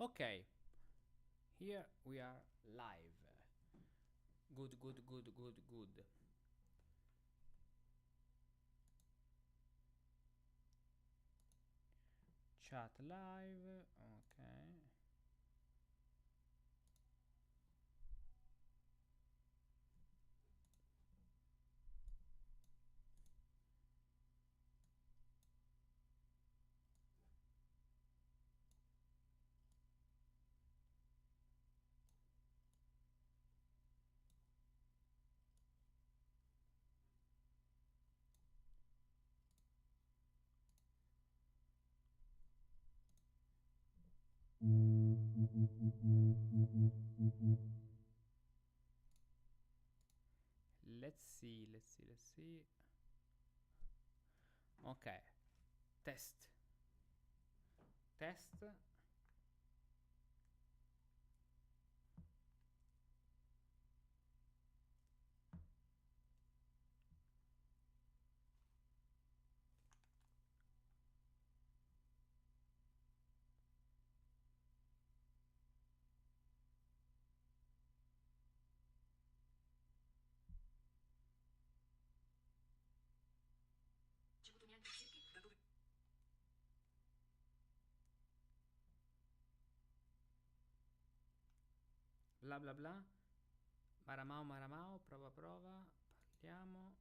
Okay, here we are live. Good, good, good, good, good. Chat live, okay. Let's see, let's see, let's see. Okay, test. Test. Bla bla bla. Maramao, Maramao, prova prova. Parliamo.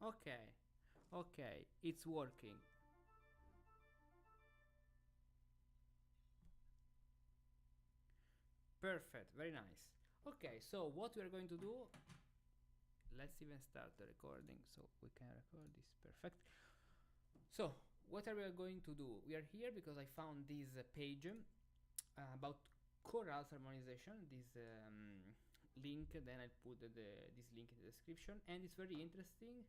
Okay, okay, it's working. Perfect, very nice. Okay, so what we are going to do, let's even start the recording so we can record this. Perfect. So what are we going to do? We are here because I found this page about chorales harmonization, this link, then I'll put this link in the description, and it's very interesting,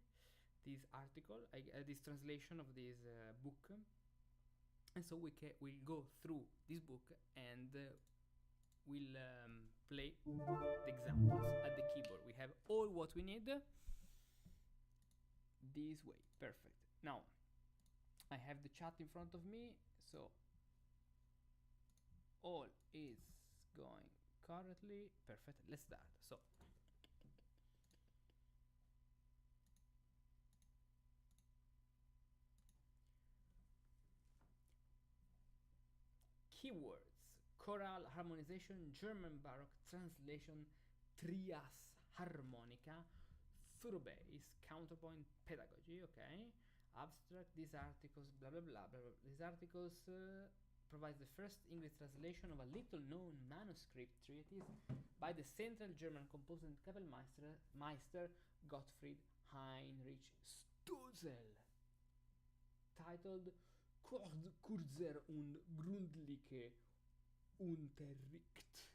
this article, this translation of this book, and so we'll go through this book and we'll play the examples at the keyboard. We have all what we need this way. Perfect. Now I have the chat in front of me, so all is going correctly. Perfect. Let's start. So keywords: chorale harmonization, German Baroque translation, trias harmonica, through bass, counterpoint, pedagogy. Okay, abstract. These articles, blah blah blah blah blah. These articles provides the first English translation of a little-known manuscript treatise by the Central German composer and Kapellmeister Gottfried Heinrich Stölzel, titled Kurzer und gründliche Unterricht,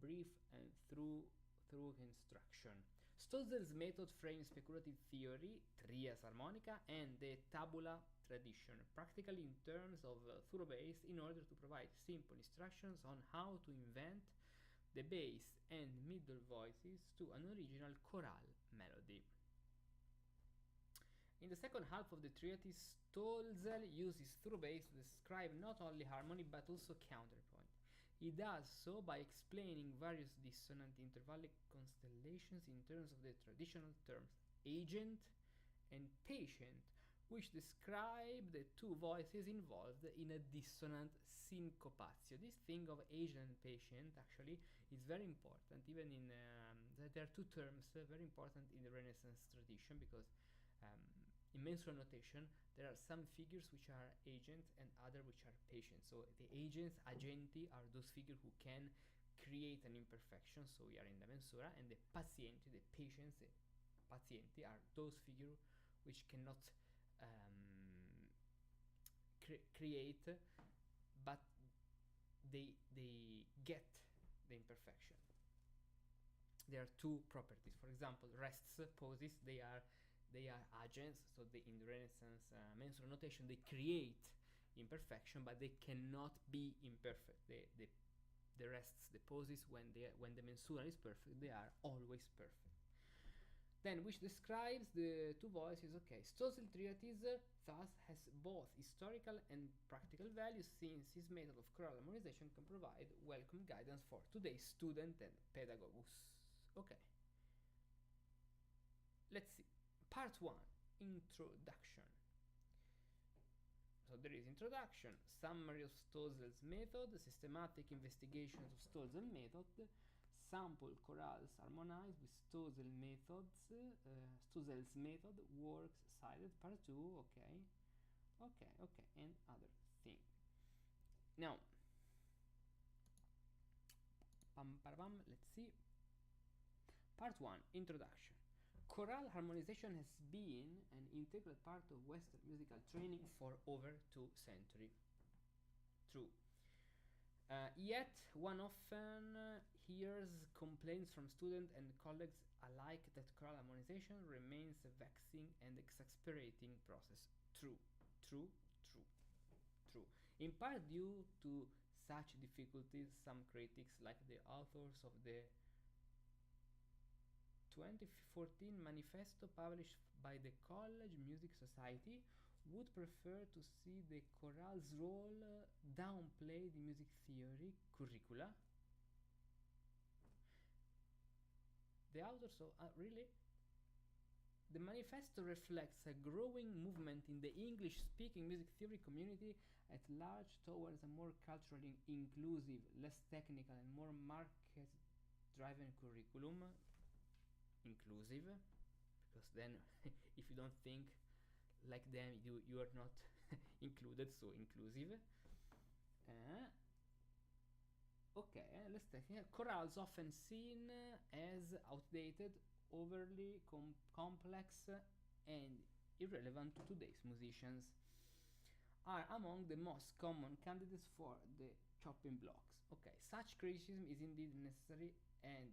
brief and through instruction. Stölzel's method frames speculative theory, trias harmonica, and the tabula tradition, practically in terms of thorough bass, in order to provide simple instructions on how to invent the bass and middle voices to an original chorale melody. In the second half of the treatise, Stölzel uses through bass to describe not only harmony but also counterpoint. He does so by explaining various dissonant intervallic constellations in terms of the traditional terms agent and patient, which describe the two voices involved in a dissonant syncopatio. This thing of agent and patient actually is very important, even in there are two terms very important in the Renaissance tradition, because in mensural notation there are some figures which are agent and other which are patient. So the agents, agenti, are those figures who can create an imperfection, so we are in the mensura, and the pazienti, the patients, pazienti, are those figures which cannot create, but they get the imperfection. There are two properties. For example, rests, poses, they are agents, so in the Renaissance mensural notation they create imperfection, but they cannot be imperfect. The rests, the pauses, when the mensura is perfect, they are always perfect. Then, which describes the two voices. Okay, Stölzel treatise thus has both historical and practical value, since his method of choral harmonization can provide welcome guidance for today's student and pedagogus. Okay, let's see. Part 1, Introduction. So there is introduction, summary of Stölzel's method, systematic investigations of Stölzel method, sample chorales harmonized with Stölzel methods, Stölzel's method, works cited, part 2, okay, and other thing. Now, let's see. Part 1, Introduction. Chorale harmonization has been an integral part of Western musical training for over 2 centuries. True. Yet, one often hears complaints from students and colleagues alike that chorale harmonization remains a vexing and exasperating process. True. In part due to such difficulties, some critics, like the authors of the 2014 Manifesto published by the College Music Society, would prefer to see the chorale's role downplayed in music theory curricula. The authors of really? The manifesto reflects a growing movement in the English-speaking music theory community at large towards a more culturally inclusive, less technical, and more market-driven curriculum. Inclusive, because then if you don't think like them, you are not included, so inclusive. Okay, let's take here. Chorales often seen as outdated, overly complex, and irrelevant to today's musicians, are among the most common candidates for the chopping blocks. Okay, such criticism is indeed necessary and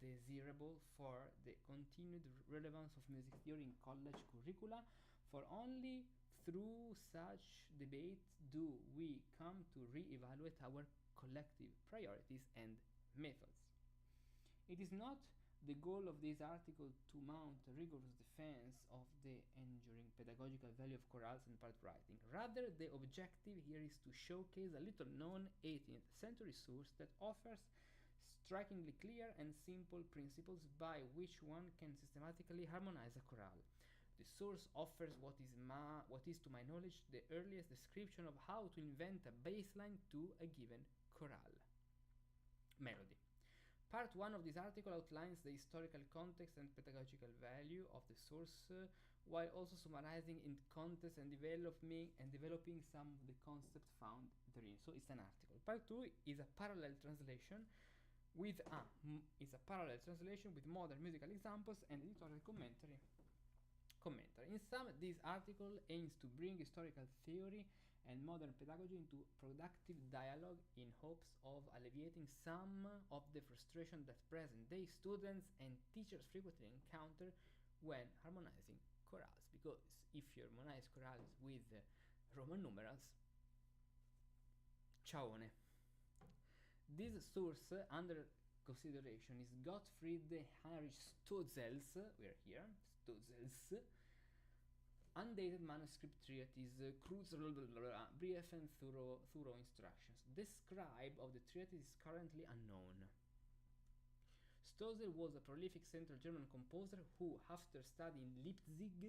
desirable for the continued relevance of music theory in college curricula, for only through such debate do we come to re-evaluate our collective priorities and methods. It is not the goal of this article to mount a rigorous defense of the enduring pedagogical value of chorales and part writing. Rather, the objective here is to showcase a little-known 18th century source that offers strikingly clear and simple principles by which one can systematically harmonize a chorale. The source offers what is, to my knowledge, the earliest description of how to invent a baseline to a given chorale melody. Part 1 of this article outlines the historical context and pedagogical value of the source, while also summarizing in context and developing some of the concepts found therein. So it's an article. Part 2 is a parallel translation with modern musical examples and editorial commentary. In sum, this article aims to bring historical theory and modern pedagogy into productive dialogue in hopes of alleviating some of the frustration that present-day students and teachers frequently encounter when harmonizing chorales. Because if you harmonize chorales with Roman numerals, ciaone. This source under consideration is Gottfried Heinrich Stölzel's, we are here, Stölzel's undated manuscript treatise, brief and thorough instructions. The scribe of the treatise is currently unknown. Stölzel was a prolific Central German composer who, after studying Leipzig,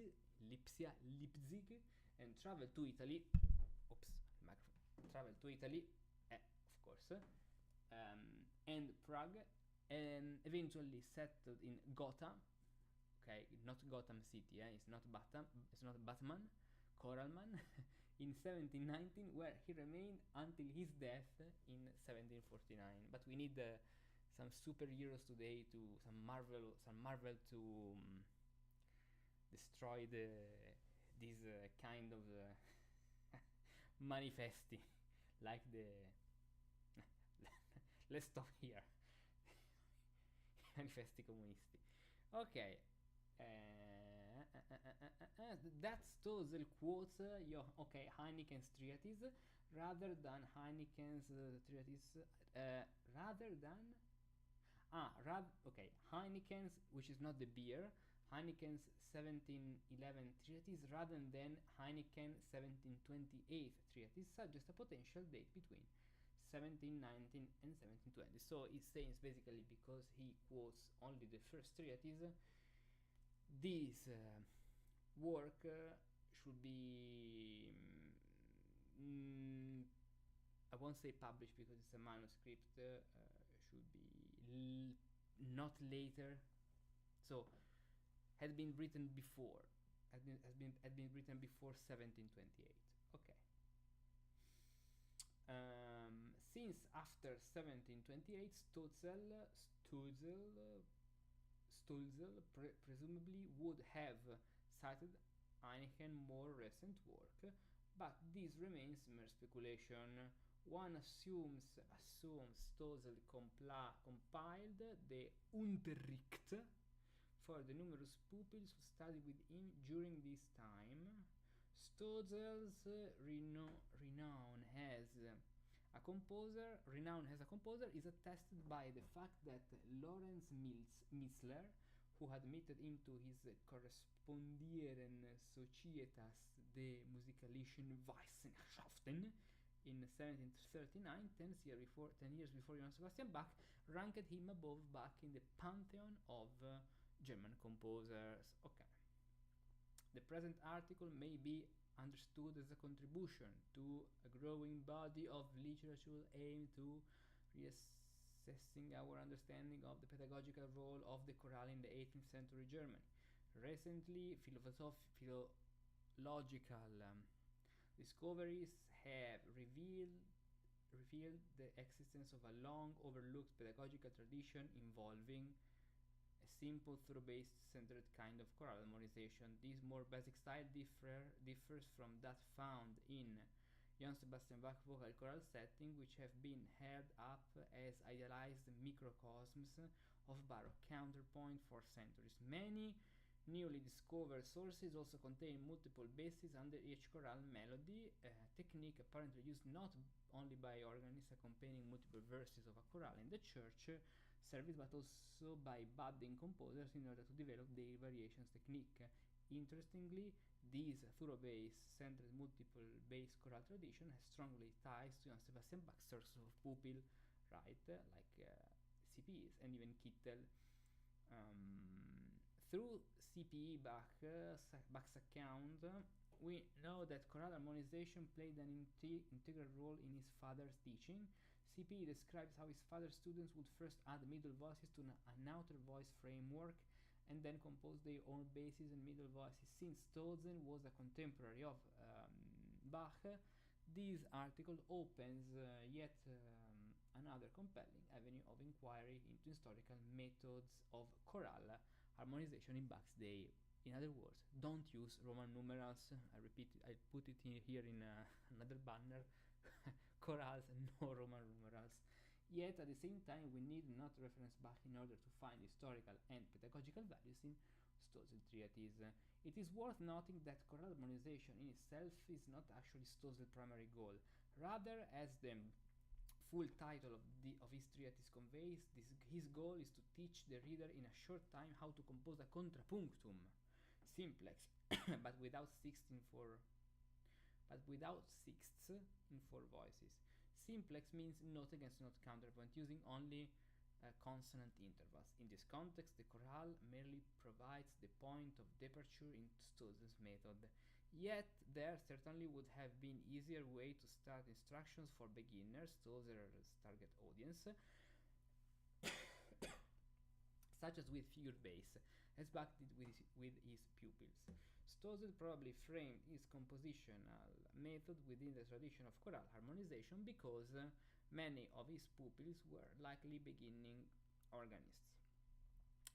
and traveled to Italy, of course, and Prague, and eventually settled in Gotham. Okay, not Gotham City, it's not Batman, Choralman, in 1719, where he remained until his death in 1749. But we need some superheroes today, some Marvel to destroy this kind of manifesti, like the. Let's stop here. Manifesti comunisti. Okay. That Stölzel quotes Heineken's treatise rather than Heineken's treatise, rather than Heineken's, which is not the beer, Heineken's 1711 treatise rather than Heineken 1728 treatise suggests a potential date between 1719 and 1720. So it says basically because he quotes only the first treatise, this work should be I won't say published because it's a manuscript, should be not later, so had been written before, had been written before 1728. Okay. Since after 1728, Stölzel presumably would have cited Heineken's more recent work, but this remains mere speculation. One assumes Stölzel compiled the Unterricht for the numerous pupils who studied with him during this time. Stölzel's renown as a composer is attested by the fact that Lorenz Missler, who admitted him to his Korrespondieren Societas de Musikalischen Wissenschaften in 1739, 10 years before Johann Sebastian Bach, ranked him above Bach in the pantheon of German composers. Okay. The present article may be understood as a contribution to a growing body of literature aimed to reassessing our understanding of the pedagogical role of the chorale in the 18th century Germany. Recently, philological discoveries have revealed the existence of a long overlooked pedagogical tradition involving a simple through-based centered kind of chorale harmonization. This more basic style differs from that found in Johann Sebastian Bach vocal chorale setting, which have been held up as idealized microcosms of Baroque counterpoint for centuries. Many newly discovered sources also contain multiple bases under each chorale melody, a technique apparently used not only by organists accompanying multiple verses of a chorale in the church service, but also by budding composers in order to develop their variations technique. Interestingly, this thorough-bass centered multiple bass chorale tradition has strongly ties to Johann Sebastian Bach's sources of pupil, right? Like CPEs and even Kittel. Through CPE Bach's account, we know that chorale harmonization played an integral role in his father's teaching. CPE describes how his father's students would first add middle voices to an outer voice framework and then compose their own basses and middle voices. Since Stölzel was a contemporary of Bach, this article opens yet another compelling avenue of inquiry into historical methods of chorale harmonization in Bach's day. In other words, don't use Roman numerals. I repeat it, I put it here in another banner. Chorales and no Roman numerals. Yet at the same time, we need not reference Bach in order to find historical and pedagogical values in Stölzel treatise. It is worth noting that chorale harmonization in itself is not actually Stölzel's primary goal. Rather, as the full title of his treatise conveys, his goal is to teach the reader in a short time how to compose a contrapunctum, simplex, but without sixths in four voices. Simplex means note against note counterpoint, using only consonant intervals. In this context, the chorale merely provides the point of departure in Stölzel's method. Yet, there certainly would have been easier way to start instructions for beginners, Stölzel's target audience, such as with figure bass, as Bach did with his pupils. Stölzel probably framed his compositional method within the tradition of chorale harmonization because many of his pupils were likely beginning organists.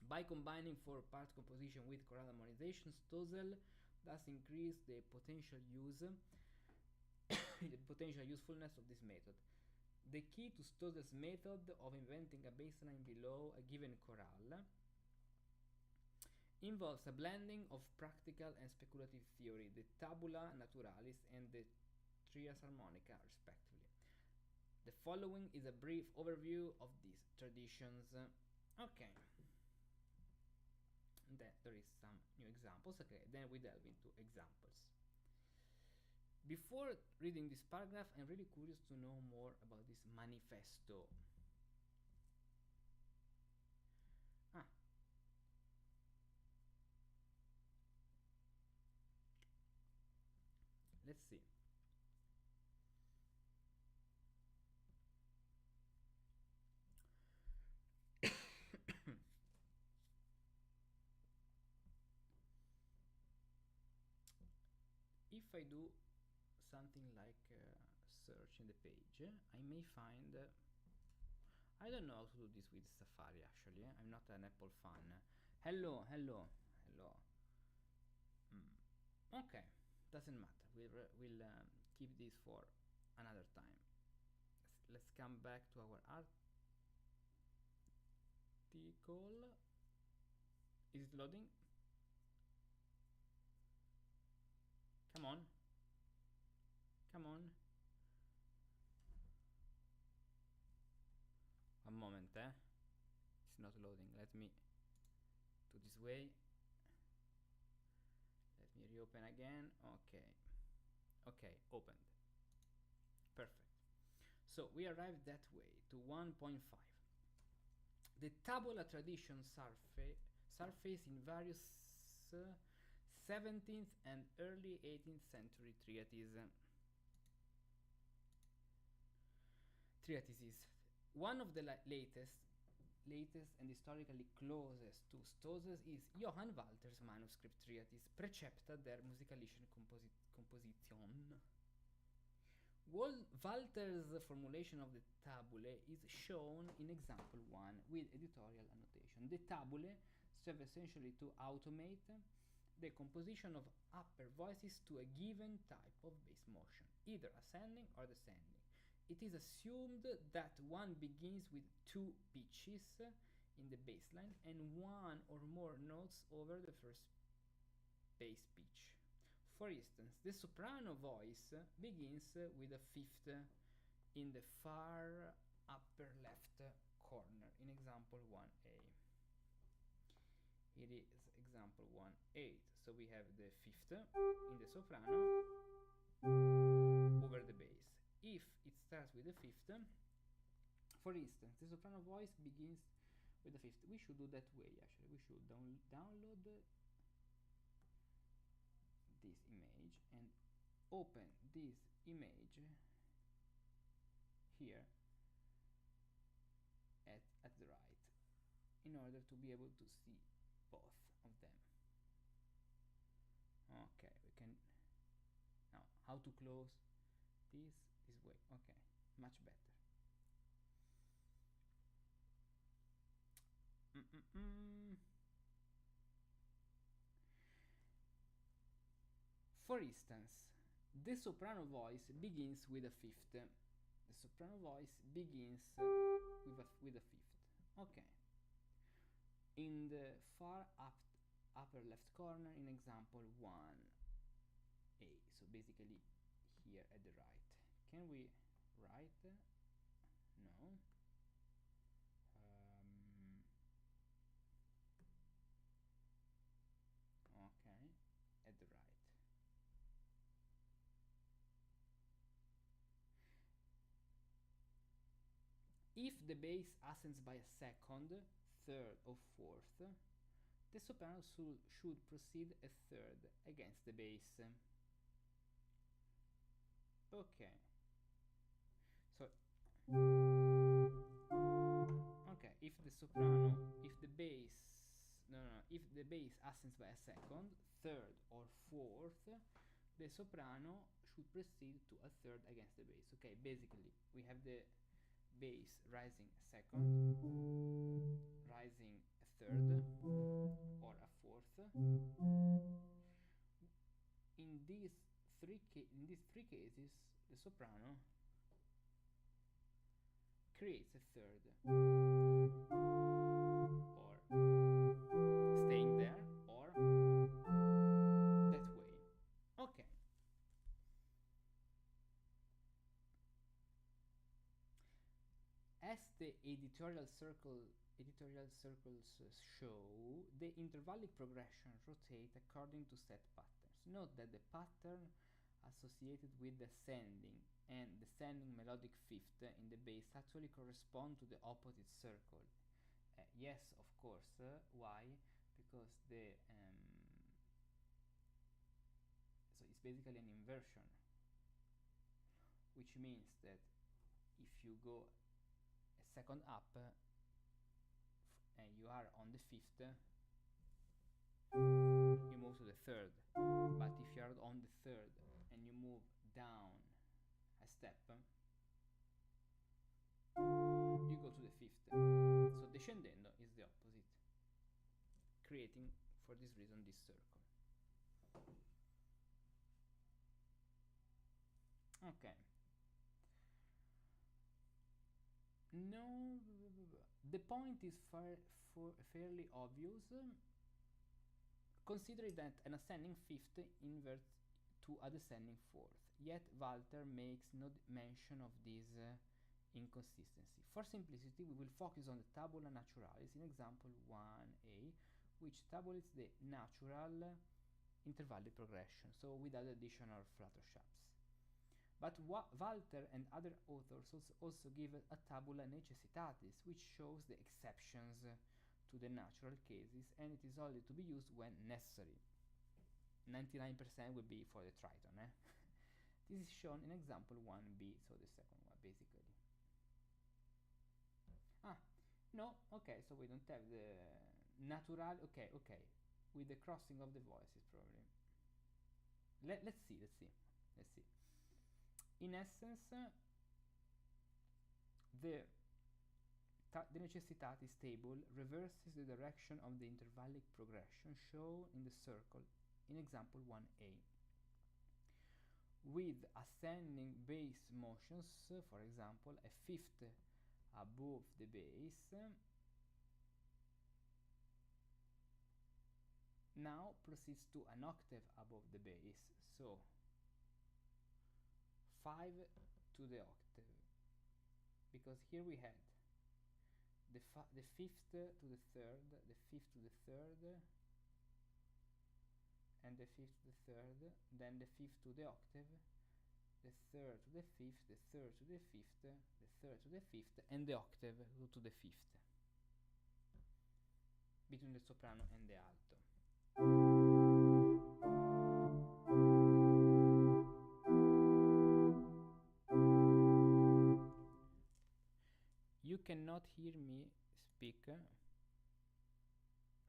By combining four-part composition with chorale harmonization, Stölzel thus increased the potential usefulness of this method. The key to Stölzel's method of inventing a bassline below a given chorale involves a blending of practical and speculative theory, the tabula naturalis and the trias harmonica, respectively. The following is a brief overview of these traditions. Okay. And then there is some new examples. Okay, then we delve into examples. Before reading this paragraph, I'm really curious to know more about this manifesto. Let's see. If I do something like search in the page, I may find I don't know how to do this with Safari actually. I'm not an Apple fan. Hello. Okay, doesn't matter. We'll keep this for another time. Let's come back to our article. Is it loading? Come on. One moment, it's not loading. Let me do this way. Let me reopen again. Okay, opened. Perfect. So we arrived that way to 1.5. The tabula tradition surface in various 17th and early 18th century treatises. One of the latest and historically closest to Stölzel is Johann Walter's manuscript treatise Precepta der musikalischen Komposition. Walter's formulation of the tabule is shown in example 1 with editorial annotation. The tabule serve essentially to automate the composition of upper voices to a given type of bass motion, either ascending or descending. It is assumed that one begins with 2 pitches in the bass line and 1 or more notes over the first bass pitch. For instance, the soprano voice begins with a 5th in the far upper left corner in example 1a. It is example 1.8. So we have the 5th in the soprano over the bass. If it starts with the 5th, for instance, the soprano voice begins with the 5th. We should do that way actually. We should download this image and open this image here at the right in order to be able to see both of them. Okay, we can now how to close this way. Okay, much better. For instance, the soprano voice begins with a 5th. The soprano voice begins with a 5th. Okay. In the far upper left corner in example 1a. So basically here at the right. Can we write? No. Okay, at the right. If the bass ascends by a 2nd, 3rd or 4th, the soprano should proceed a 3rd against the bass. Okay. So okay, if the bass ascends by a 2nd, 3rd or 4th, the soprano should proceed to a 3rd against the bass. Okay, basically we have the bass rising a 2nd, rising a 3rd or a 4th. In these three cases, the soprano creates a 3rd, or staying there, or As the editorial circles show, the intervallic progression rotate according to set patterns. Note that the pattern associated with the ascending and descending melodic fifth in the bass actually correspond to the opposite circle. Yes, of course. Why? Because so it's basically an inversion, which means that if you go a second up and you are on the fifth, you move to the third. But if you are on the third and you move down a step, you go to the fifth. So descendendo is the opposite, creating for this reason this circle. Okay. No, the point is fairly obvious. Consider that an ascending fifth inverts to a descending fourth, yet Walter makes no mention of this inconsistency. For simplicity, we will focus on the tabula naturalis in example 1a, which tabulates the natural intervallic progression, so without additional fluttershops. But Walter and other authors also give a tabula necessitatis, which shows the exceptions to the natural cases, and it is only to be used when necessary. 99% will be for the triton. This is shown in example 1b, so the second one basically. No, okay, so we don't have the natural, okay, with the crossing of the voices probably. Let's see. In essence, the necessitatis table reverses the direction of the intervallic progression shown in the circle in example 1a. With ascending bass motions, for example, a fifth above the bass, now proceeds to an octave above the bass, so 5 to the octave, because here we had the fifth to the third, the fifth to the third, and the fifth to the third, then the fifth to the octave, the third to the fifth, the third to the fifth, the third to the fifth, and the octave to the fifth, between the soprano and the alto. You cannot hear me speak?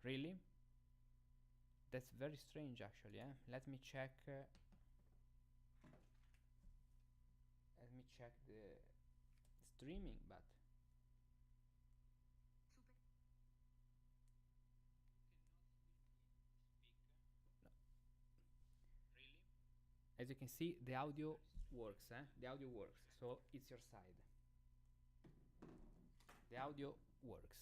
Really? That's very strange actually. Let me check. Let me check the streaming, but no. Really? As you can see, the audio works. The audio works. So it's your side. The audio works.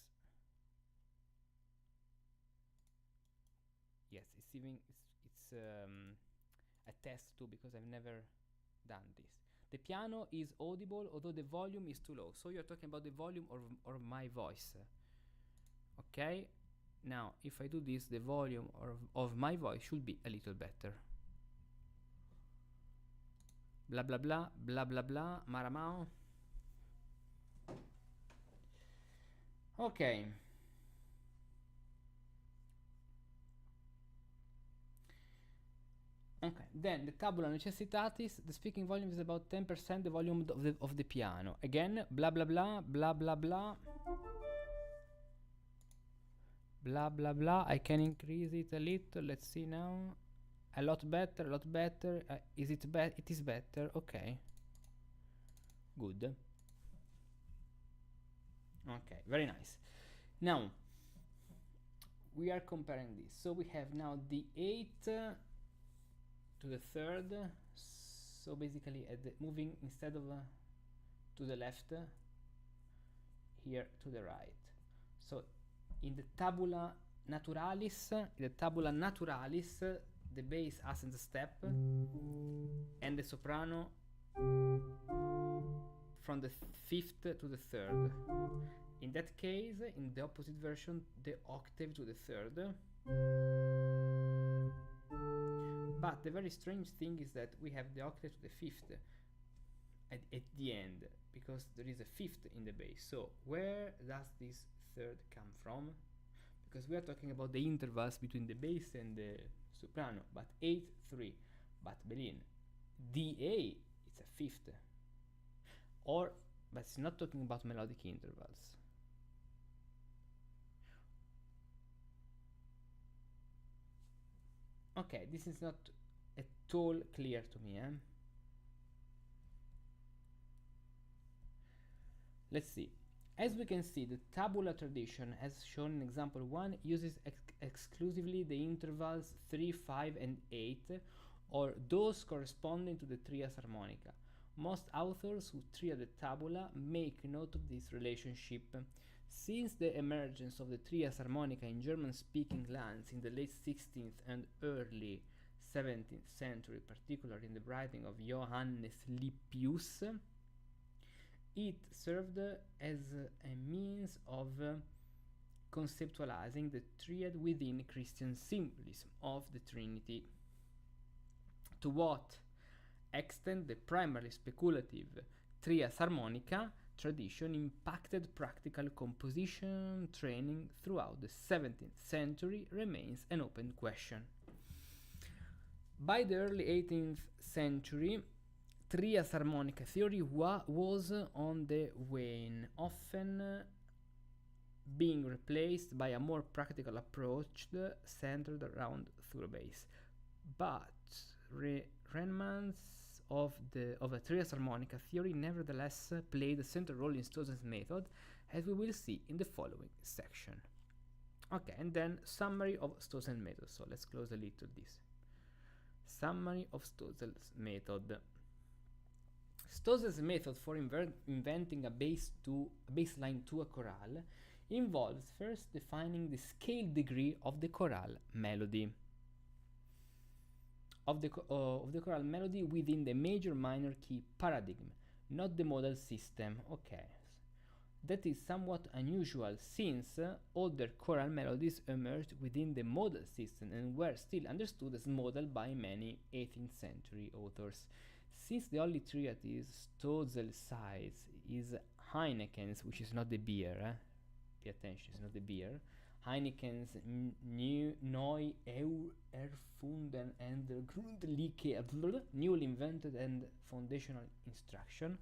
Yes, it's a test too, because I've never done this. The piano is audible, although the volume is too low. So you're talking about the volume or my voice. Okay. Now, if I do this, the volume of my voice should be a little better. Blah blah blah blah blah blah. Maramao. Okay. Okay, then the tabula necessitatis, the speaking volume is about 10% the volume of the piano. Again, blah blah blah blah blah blah blah blah blah. I can increase it a little. Let's see now. A lot better, a lot better. Is it bad? It is better. Okay, good. Okay, very nice. Now we are comparing this. So we have now the 8 to the third, so basically moving instead of to the left, here to the right. So in the tabula naturalis, the bass ascends a step and the soprano from the fifth to the third. In that case, in the opposite version, the octave to the third. But the very strange thing is that we have the octave to the fifth at the end, because there is a fifth in the bass. So where does this third come from? Because we are talking about the intervals between the bass and the soprano, but 8-3. But Berlin, DA, it's a fifth. Or, but it's not talking about melodic intervals. Okay, this is not at all clear to me. Let's see. As we can see, the tabula tradition, as shown in example 1, uses exclusively the intervals 3, 5, and 8, or those corresponding to the trias harmonica. Most authors who triad the tabula make note of this relationship. Since the emergence of the trias harmonica in German-speaking lands in the late 16th and early 17th century, particularly in the writing of Johannes Lippius, it served as a means of conceptualizing the triad within Christian symbolism of the Trinity. To what extent the primarily speculative trias harmonica tradition impacted practical composition training throughout the 17th century remains an open question. By the early 18th century, trias harmonica theory was on the wane, often being replaced by a more practical approach centered around third bass. But remnants of a trias harmonica theory nevertheless played a central role in Stölzel's method, as we will see in the following section. Okay, and then summary of Stölzel's method. So let's close a little this. Summary of Stölzel's method. Stölzel's method for inventing a bassline to a chorale involves first defining the scale degree of the chorale melody. Of the chorale melody within the major-minor key paradigm, not the modal system. Okay, that is somewhat unusual since older chorale melodies emerged within the modal system and were still understood as modal by many 18th century authors. Since the only treatise Stölzel cites is Heineken's, which is not the beer, pay attention, it's not the beer, Heineken's Neu Erfunden and Grundliche newly invented and foundational instruction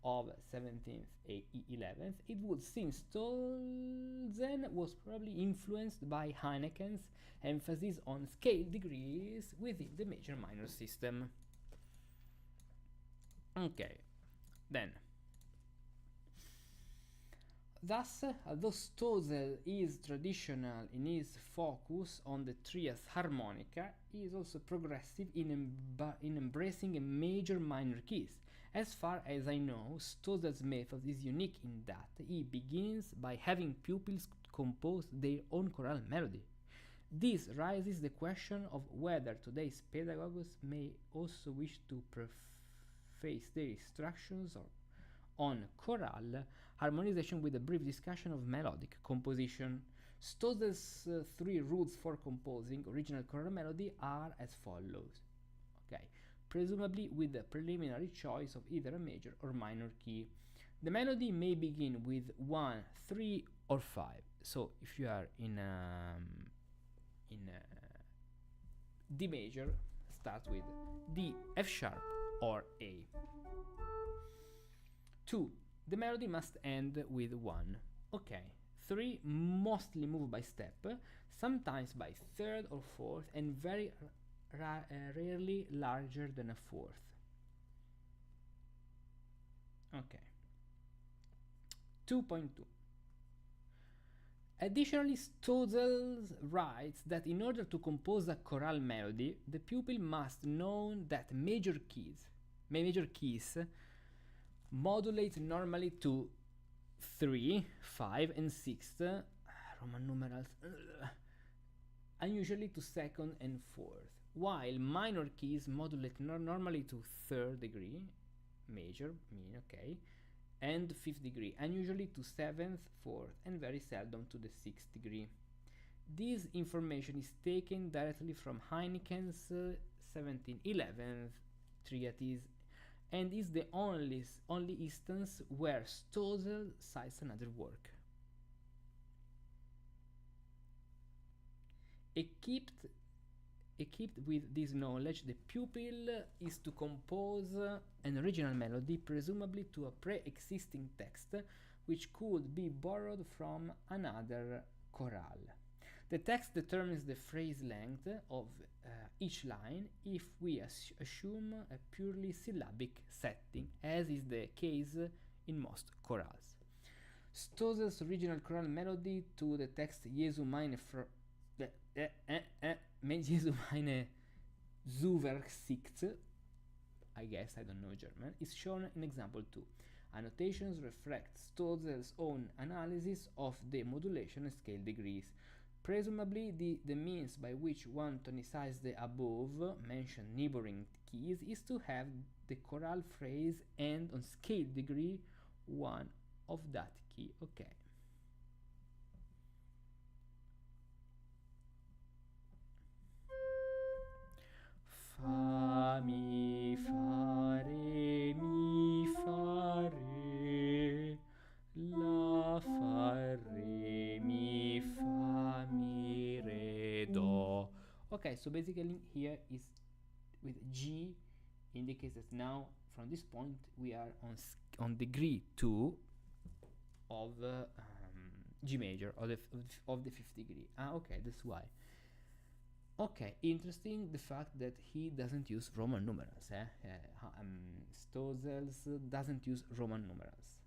of 1711th, it would seem Stölzel was probably influenced by Heineken's emphasis on scale degrees within the major-minor system. Okay, then. Thus, although Stölzel is traditional in his focus on the trias harmonica, he is also progressive in embracing major-minor keys. As far as I know, Stölzel's method is unique in that he begins by having pupils compose their own chorale melody. This raises the question of whether today's pedagogues may also wish to preface their instructions on chorale harmonization with a brief discussion of melodic composition. Stölzel's 3 rules for composing original chorale melody are as follows. Okay, presumably with the preliminary choice of either a major or minor key. The melody may begin with 1, 3, or 5. So if you are in D major, start with D, F sharp, or A. 2. The melody must end with 1. Okay. 3. Mostly move by step, sometimes by third or fourth, and very rarely larger than a fourth. Okay. 2.2. Additionally, Stölzel writes that in order to compose a chorale melody, the pupil must know that major keys modulate normally to 3, 5, and 6 Roman numerals, unusually to second and fourth, while minor keys modulate normally to third degree, major, okay, and 5th degree, and usually to 7th, 4th, and very seldom to the 6th degree. This information is taken directly from Heineken's 1711 treatise, and is the only instance where Stölzel cites another work. Equipped with this knowledge, the pupil is to compose an original melody, presumably to a pre-existing text, which could be borrowed from another chorale. The text determines the phrase length of each line if we assume a purely syllabic setting, as is the case in most chorales. Stölzel's original chorale melody to the text Jesu meine Jesu meine Zuversicht, I guess, I don't know German, is shown in example 2. Annotations reflect Stölzel's own analysis of the modulation and scale degrees. Presumably, the means by which one tonicises the above mentioned neighboring keys is to have the chorale phrase end on scale degree 1 of that key. Okay. Fa, mi, fa, re, mi, fa, re, la, fa, re, mi, fa, mi, re, do. Okay, so basically here is with G indicates that now from this point we are on degree 2 of G major of the 5th degree. Okay, that's why. Okay, interesting the fact that he doesn't use Roman numerals. Stölzel doesn't use Roman numerals.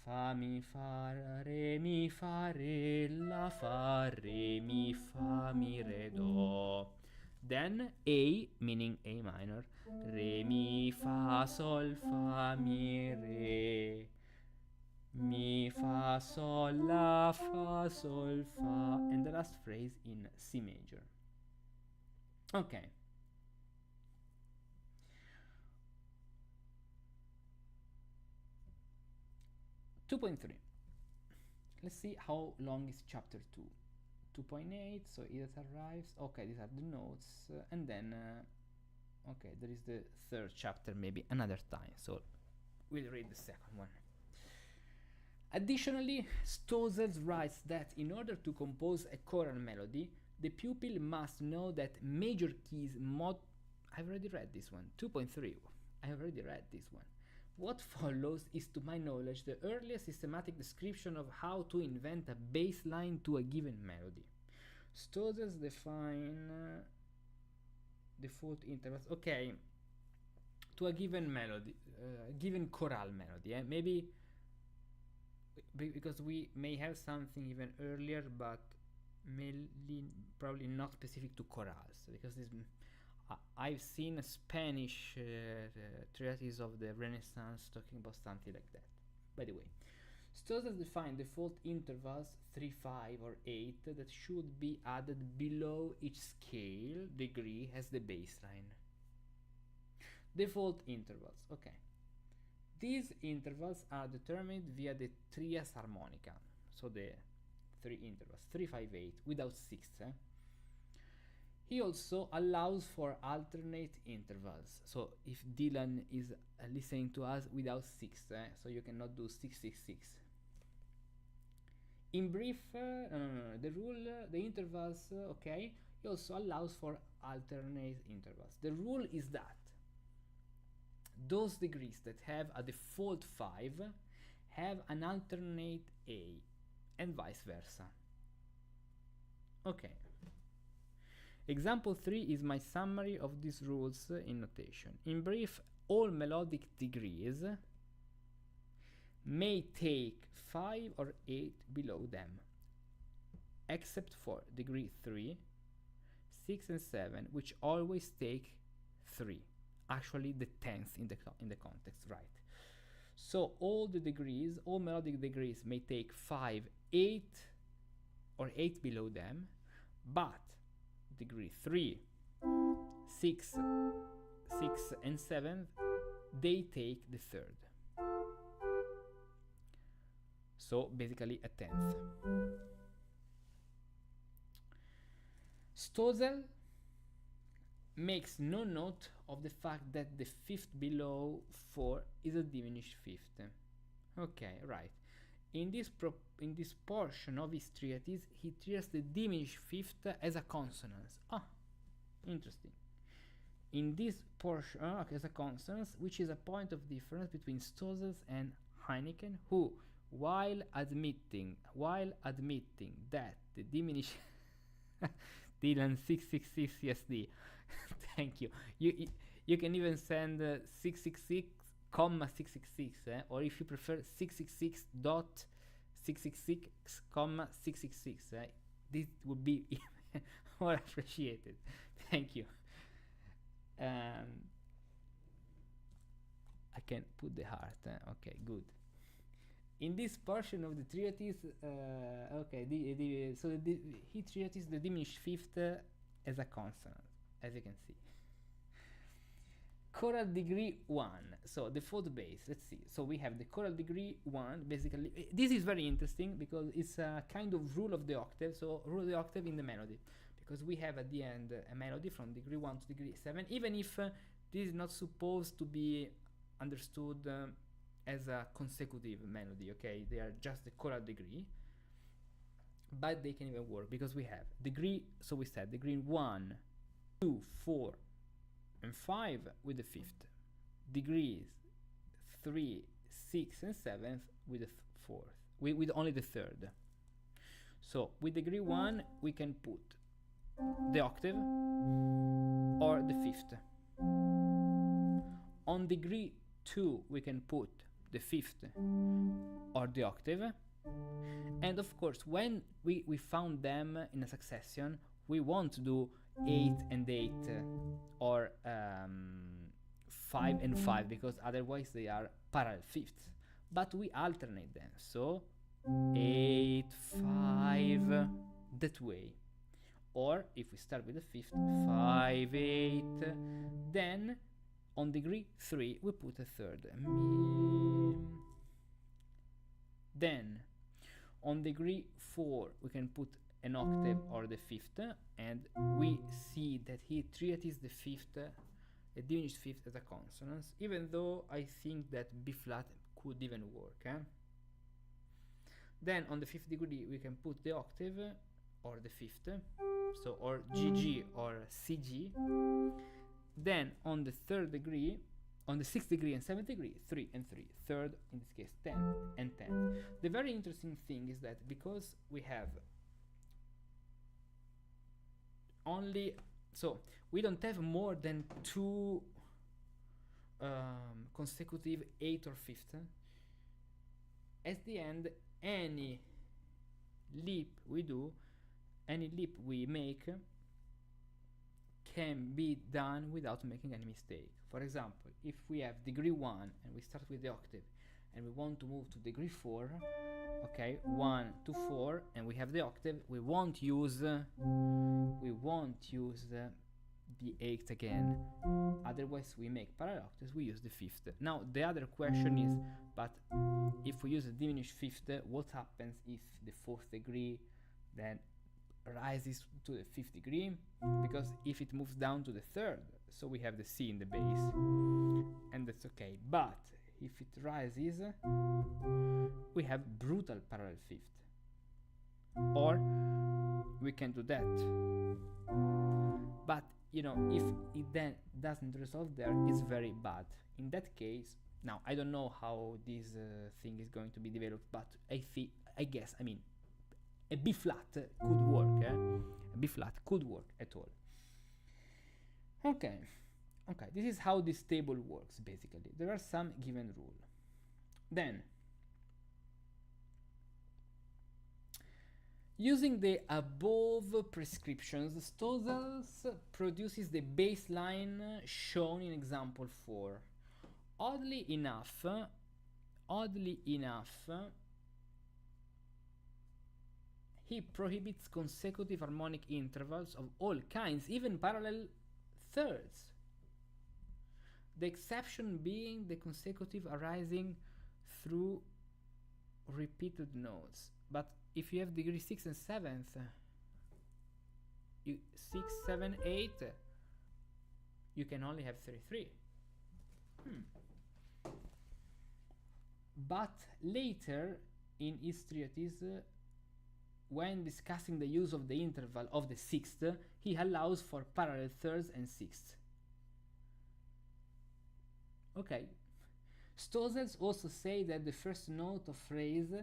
Fa, mi, fa, re, mi, fa, re, la, fa, re, mi, fa, mi, re, do. Then A, meaning A minor, re, mi, fa, sol, fa, mi, re, mi, fa, sol, la, fa, sol, fa, and the last phrase in C major. Okay. (2.3). Let's see how long is chapter 2. 2.8, so it arrives. Okay, these are the notes, and then okay, there is the 3rd chapter, maybe another time, so we'll read the 2nd one. Additionally, Stölzel writes that in order to compose a choral melody, the pupil must know that major keys I've already read this one. 2.3. I already read this one. What follows is, to my knowledge, the earliest systematic description of how to invent a bass line to a given melody. Stölzel define default intervals. Okay, to a given melody, given chorale melody. Maybe because we may have something even earlier, but probably not specific to chorales, because this I've seen a Spanish treatise of the Renaissance talking about something like that. By the way, Stölzel defined default intervals 3, 5, or 8 that should be added below each scale degree as the baseline. Default intervals. Okay. These intervals are determined via the trias harmonica, so the 3 intervals, 3, 5, 8, without 6. He also allows for alternate intervals. So if Dylan is listening to us without 6, so you cannot do 6, 6, 6. In brief, the rule, the intervals, okay, he also allows for alternate intervals. The rule is that those degrees that have a default 5 have an alternate A, and vice versa. Okay. Example 3 is my summary of these rules in notation. In brief, all melodic degrees may take 5 or 8 below them, except for degree 3, 6 and 7, which always take 3. Actually the 10th in the context, right? So all the degrees, all melodic degrees may take 5, 8 or 8 below them, but degree 3, 6 and 7, they take the 3rd. so basically a tenth. Stölzel makes no note of the fact that the fifth below 4 is a diminished fifth. Okay, right. In this portion of his treatise, he treats the diminished fifth as a consonance. Ah, interesting. In this portion, as a consonance, which is a point of difference between Stölzel and Heineken, who, while admitting that the diminished Dylan 666 CSD, thank you. You can even send 666, 666, or if you prefer 666.666, this would be even more appreciated. Thank you. I can put the heart. Okay, good. In this portion of the treatise, he treats the diminished fifth as a consonant, as you can see. Choral degree 1, so the fourth bass, let's see. So we have the choral degree 1, basically. This is very interesting because it's a kind of rule of the octave, so rule of the octave in the melody. Because we have at the end a melody from degree 1 to degree 7, even if this is not supposed to be understood as a consecutive melody, okay? They are just the choral degree, but they can even work because we have degree, so we said degree 1, 2, 4, and 5 with the fifth, degrees 3, 6, and 7th with the fourth, with only the third. So with degree 1 we can put the octave or the fifth. On degree 2 we can put the fifth or the octave, and of course when we found them in a succession, we won't do 8 and 8 or 5 and 5, because otherwise they are parallel fifths, but we alternate them, so 8, 5, that way. Or if we start with the fifth, 5, 8, then on degree 3 we put a third, then on degree 4 we can put an octave or the fifth, and we see that he treats the fifth, a diminished fifth, as a consonant, even though I think that B flat could even work. Then on the fifth degree we can put the octave or the fifth, so or GG or CG. Then on the third degree, on the sixth degree and seventh degree, 3 and 3, third, in this case 10th and 10th. The very interesting thing is that because we have only, so we don't have more than 2 consecutive 8 or 5th, at the end any leap we do, any leap we make can be done without making any mistake. For example, if we have degree 1 and we start with the octave and we want to move to degree 4, okay, 1 to 4, and we have the octave, we won't use the 8th again, otherwise we make parallel octaves, we use the 5th. Now the other question is, but if we use a diminished 5th, what happens if the 4th degree then rises to the 5th degree? Because if it moves down to the 3rd, so we have the C in the bass, and that's okay. But if it rises, we have brutal parallel 5th, or we can do that. But you know, if it then doesn't resolve there, it's very bad. In that case, now I don't know how this thing is going to be developed, but I guess, I mean, a B flat could work. A B flat could work at all. Okay, this is how this table works basically. There are some given rules. Then, using the above prescriptions, Stölzel produces the baseline shown in example 4. Oddly enough, he prohibits consecutive harmonic intervals of all kinds, even parallel thirds. The exception being the consecutive arising through repeated notes. But if you have degree 6th and 7th, 6, 7, 8, you can only have 33. But later in his treatise, when discussing the use of the interval of the 6th, he allows for parallel 3rds and 6th. Okay. Stölzel also say that the first note of phrase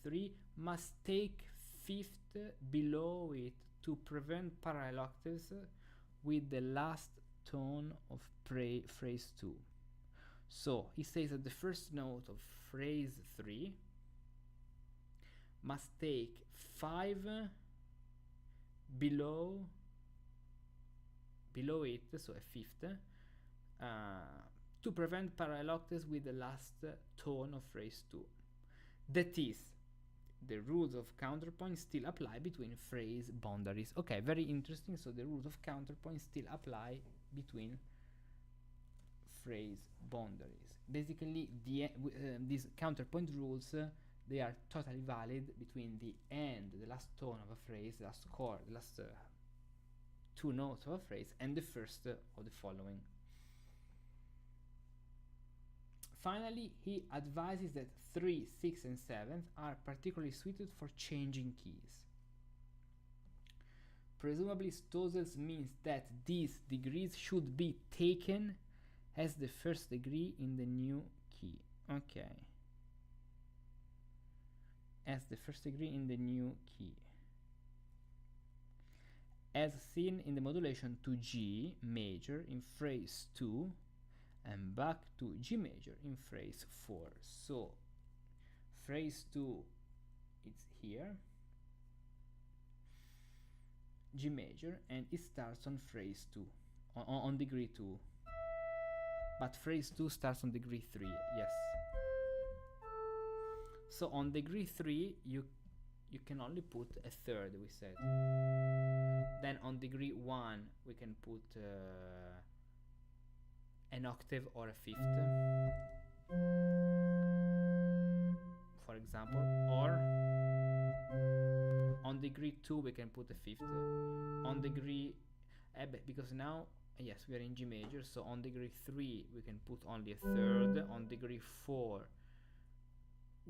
3 must take 5th below it to prevent parallel octaves with the last tone of phrase 2. So he says that the first note of phrase 3 must take 5 below it, so a 5th, to prevent parallel octaves with the last tone of phrase 2. That is, the rules of counterpoint still apply between phrase boundaries. Okay, very interesting. So the rules of counterpoint still apply between phrase boundaries. Basically, these counterpoint rules, they are totally valid between the end, the last tone of a phrase, the last chord, the last two notes of a phrase, and the first of the following. Finally, he advises that 3, 6, and 7 are particularly suited for changing keys. Presumably, Stölzel means that these degrees should be taken as the first degree in the new key. Okay. As the first degree in the new key. As seen in the modulation to G major in phrase 2 and back to G major in phrase 4. So phrase 2 is here, G major, and it starts on phrase 2, on degree 2. But phrase 2 starts on degree 3, yes. So on degree 3 you can only put a third, we said. Then on degree 1 we can put an octave or a 5th, for example, or on degree 2 we can put a 5th. On degree, because now, yes, we are in G major, so on degree 3 we can put only a third. On degree 4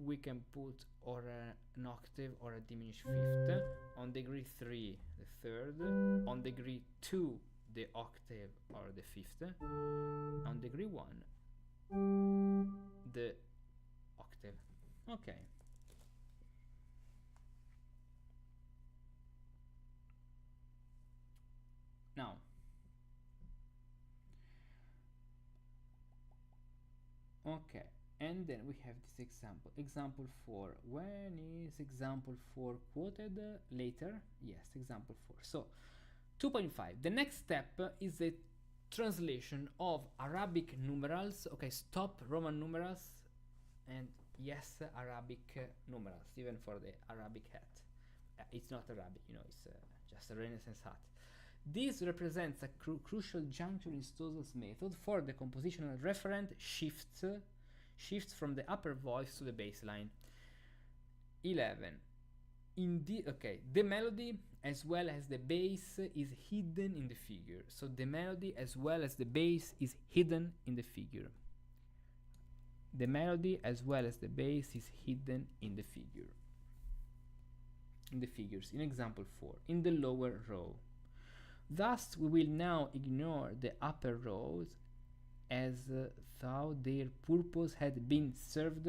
we can put or an octave or a diminished 5th. On degree 3 the third. On degree 2 the octave or the 5th. On degree 1 the octave. Okay. Now, okay, and then we have this example. Example 4. When is example 4 quoted? Later? Yes, example 4. So, 2.5. The next step is the translation of Arabic numerals. Okay, stop Roman numerals, and yes, Arabic numerals, even for the Arabic hat. It's not Arabic, you know, it's just a Renaissance hat. This represents a crucial juncture in Stölzel's method, for the compositional referent shifts from the upper voice to the bass line. 11. The melody as well as the bass is hidden in the figure. So the melody as well as the bass is hidden in the figure. The melody as well as the bass is hidden in the figure. In the figures, in example 4, in the lower row. Thus, we will now ignore the upper rows as though their purpose had been served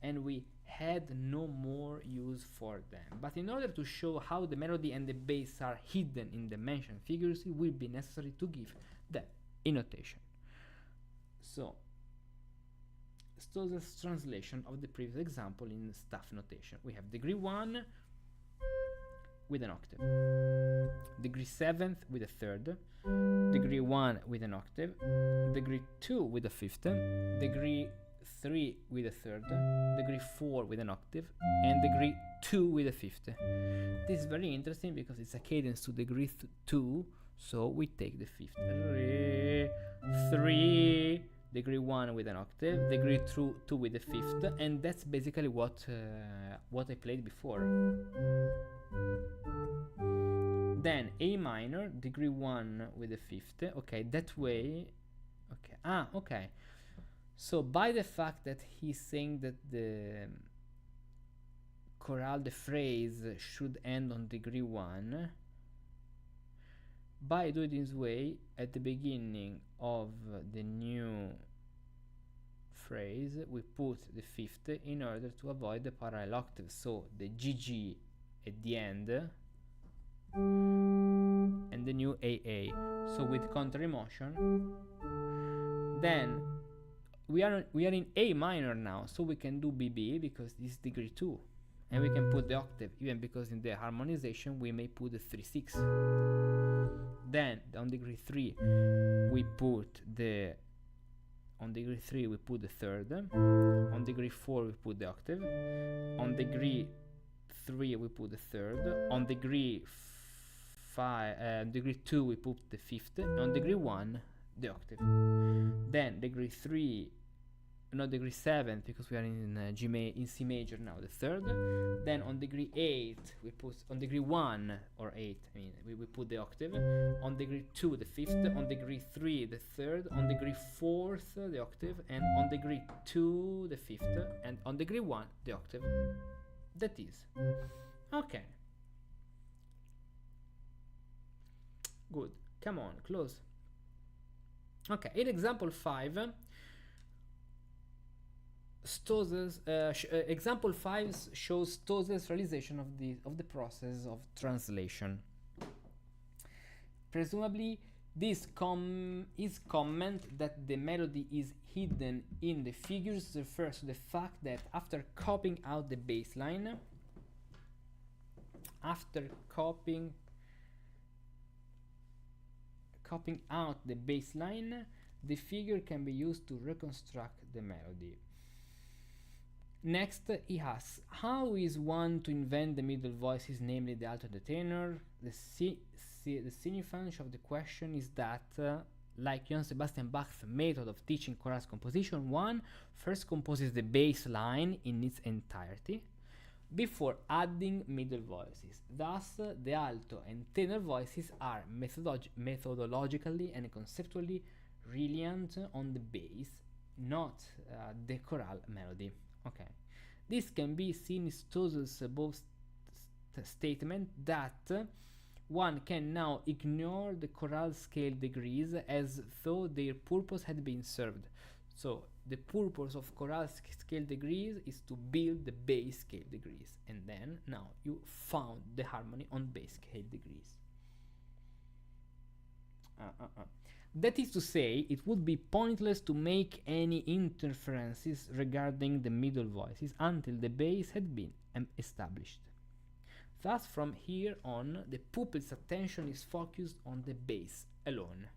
and we had no more use for them. But in order to show how the melody and the bass are hidden in the mentioned figures, it will be necessary to give them a notation. So, Stölzel's translation of the previous example in staff notation. We have degree 1 with an octave, degree 7th with a third, degree 1 with an octave, degree 2 with a 5th, degree 3 with a third, degree 4 with an octave, and degree 2 with a 5th. This is very interesting because it's a cadence to degree 2, So we take the fifth. Re, 3, degree 1 with an octave, degree 2 with the fifth, and that's basically what I played before. Then A minor, degree 1 with the fifth. Okay, that way. Okay. Okay. So by the fact that he's saying that the chorale, the phrase should end on degree 1, by doing this way, at the beginning of the new phrase, we put the fifth in order to avoid the parallel octave. So the GG at the end and the new AA. So with counter emotion, then we are in A minor now, so we can do BB because this is degree 2, and we can put the octave, even because in the harmonization we may put the 3/6. Then on degree 3 we put the third, on degree 4 we put the octave, on degree 3 we put the third, on degree 2 we put the fifth, and on degree 1 the octave. Then degree 7, because we are in C major now, the third. Then on degree 8 we put, on degree 1 or 8 I mean, we put the octave, on degree 2 the fifth, on degree 3 the third, on degree 4th the octave, and on degree 2 the fifth, and on degree 1 the octave. That is okay. Good, come on, close. Okay, in example 5, example 5 shows Stölzel's realization of the process of translation. Presumably, this comment that the melody is hidden in the figures refers to the fact that after copying out the bass line, the figure can be used to reconstruct the melody. Next, he asks, how is one to invent the middle voices, namely the alto and the tenor? The significance of the question is that, like Johann Sebastian Bach's method of teaching chorale composition, one first composes the bass line in its entirety before adding middle voices. Thus, the alto and tenor voices are methodologically and conceptually reliant on the bass, not the chorale melody. Okay, this can be seen in Stölzel's above statement that one can now ignore the chorale scale degrees as though their purpose had been served. So the purpose of chorale scale degrees is to build the bass scale degrees, and then now you found the harmony on bass scale degrees. That is to say, it would be pointless to make any interferences regarding the middle voices until the bass had been established. Thus, from here on, the pupil's attention is focused on the bass alone.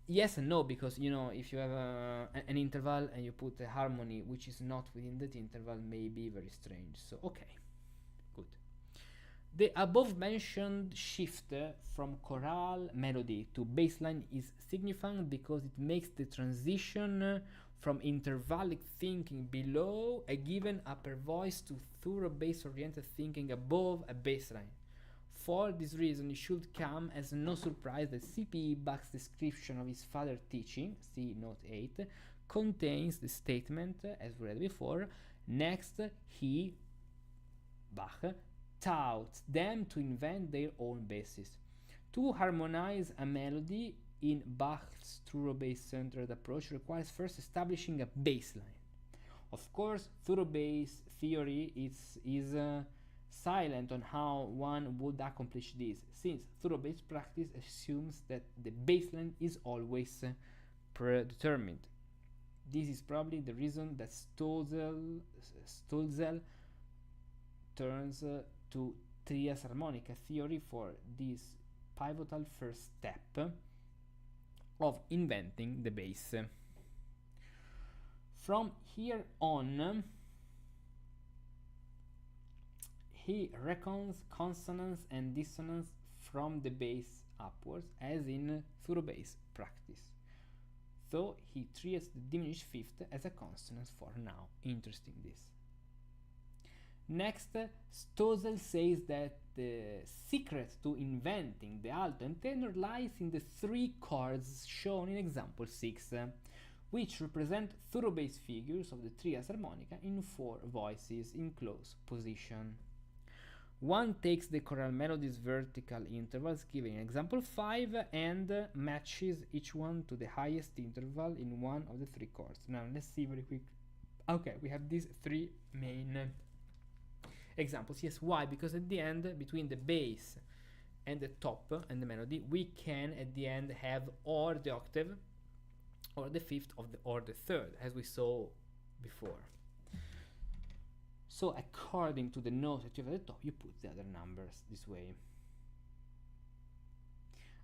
Yes and no, because, you know, if you have an interval and you put a harmony which is not within that interval, may be very strange. So, okay, good. The above-mentioned shift from chorale melody to bassline is significant because it makes the transition from intervallic thinking below a given upper voice to thorough bass-oriented thinking above a bassline. For this reason, it should come as no surprise that C.P. Bach's description of his father teaching, see note 8, contains the statement, as we read before, next he, Bach, taught them to invent their own basses. To harmonize a melody in Bach's thorough bass-centered approach requires first establishing a bass line. Of course, thorough bass theory is silent on how one would accomplish this, since thorough bass practice assumes that the bass line is always predetermined. This is probably the reason that Stölzel turns to trias harmonica theory for this pivotal first step of inventing the bass. From here on, he reckons consonance and dissonance from the bass upwards, as in thorough bass practice. So he treats the diminished fifth as a consonant for now. Interesting this. Next, Stölzel says that the secret to inventing the alto and tenor lies in the three chords shown in example 6, which represent thorough bass figures of the trias harmonica in 4 voices in close position. One takes the chorale melody's vertical intervals given in example 5 and matches each one to the highest interval in one of the 3 chords. Now let's see very quick. Okay, we have these 3 main examples. Yes, why? Because at the end, between the bass and the top and the melody, we can at the end have or the octave or the fifth or the third, as we saw before. So according to the note that you have at the top, you put the other numbers this way.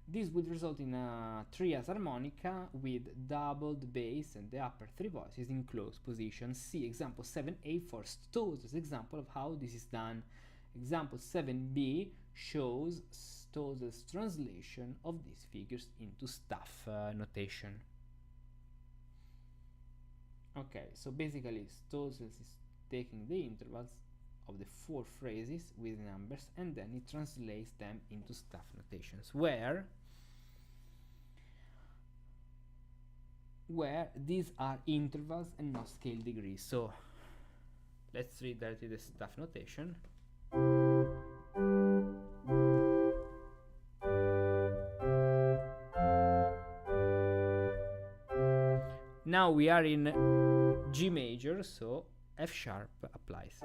This would result in a trias harmonica with doubled bass and the upper 3 voices in close position. See example 7a for Stölzel's example of how this is done. Example 7b shows Stölzel's translation of these figures into staff notation. Okay, so basically Stölzel is taking the intervals of the 4 phrases with numbers and then he translates them into staff notations where these are intervals and not scale degrees. So let's read directly the staff notation. Now we are in G major, so F sharp applies.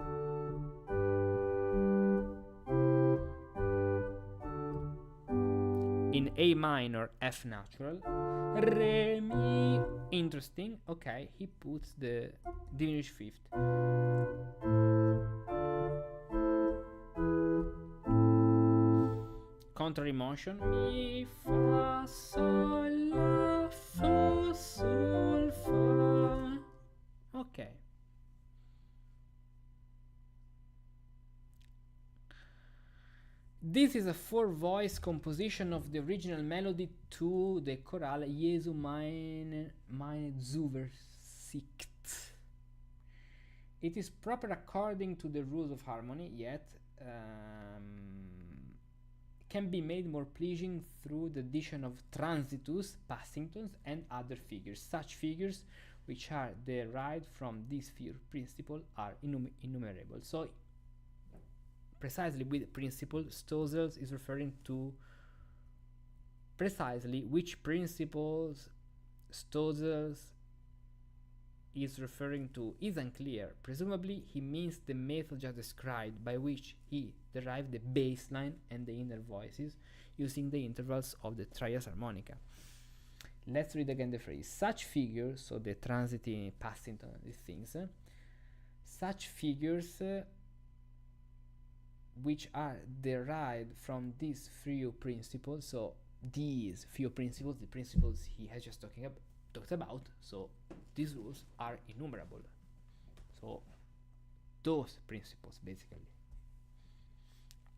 In A minor, F natural, Re, Mi. Interesting. Okay, he puts the diminished fifth. Contrary motion. Mi, Fa, Sol, La, Fa, Sol, Fa. Okay. This is a 4-voice composition of the original melody to the chorale Jesu meine Zuversicht. It is proper according to the rules of harmony, yet can be made more pleasing through the addition of transitus, passing tones, and other figures. Such figures, which are derived from this principle, are innumerable. So precisely with principle, Stölzel is referring to precisely which principles Stölzel is referring to is unclear. Presumably he means the method just described, by which he derived the bass line and the inner voices using the intervals of the trias harmonica. Let's read again the phrase. Such figures, so the transiting, passing tone, these things, such figures which are derived from these few principles, so these few principles, the principles he has just talked about, so these rules are innumerable. So those principles, basically.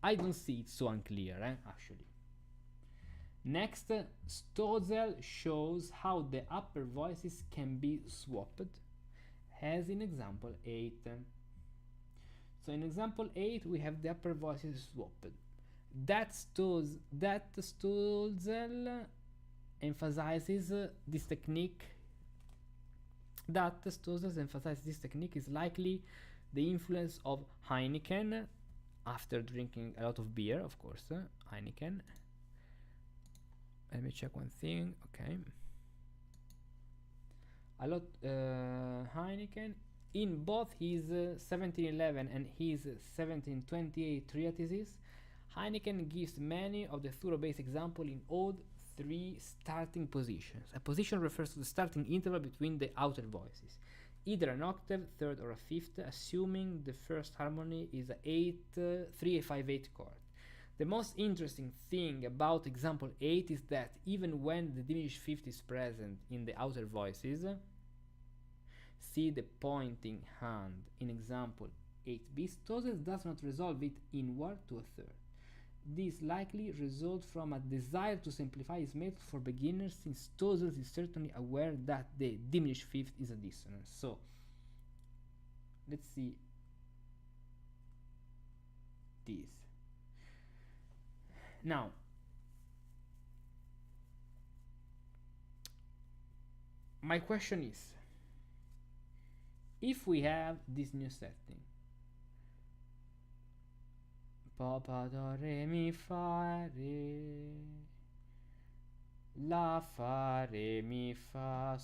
I don't see it so unclear, actually. Next, Stölzel shows how the upper voices can be swapped, as in example 8. So in example 8 we have the upper voices swapped. That Stölzel emphasizes this technique. Is likely the influence of Heineken, after drinking a lot of beer, of course. Heineken. Let me check one thing. Okay. Heineken. In both his 1711 and his 1728 treatises, Heineken gives many of the thorough bass examples in odd 3 starting positions. A position refers to the starting interval between the outer voices, either an octave, third, or a fifth, assuming the first harmony is a 3-5-8 chord. The most interesting thing about example 8 is that even when the diminished fifth is present in the outer voices, see the pointing hand in example 8b, Stölzel does not resolve it inward to a third. This likely results from a desire to simplify his method for beginners, since Stölzel is certainly aware that the diminished fifth is a dissonance. So let's see this. Now, my question is, if we have this new setting, pa pa do re mi fa re, la fa re mi fa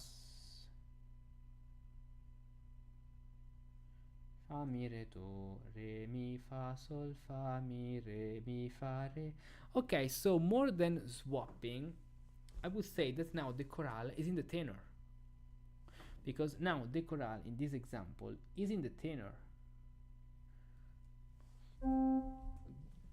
fa mi re do re mi fa sol fa mi re mi fa re. Okay, so more than swapping, I would say that now the chorale is in the tenor, because now the chorale in this example is in the tenor.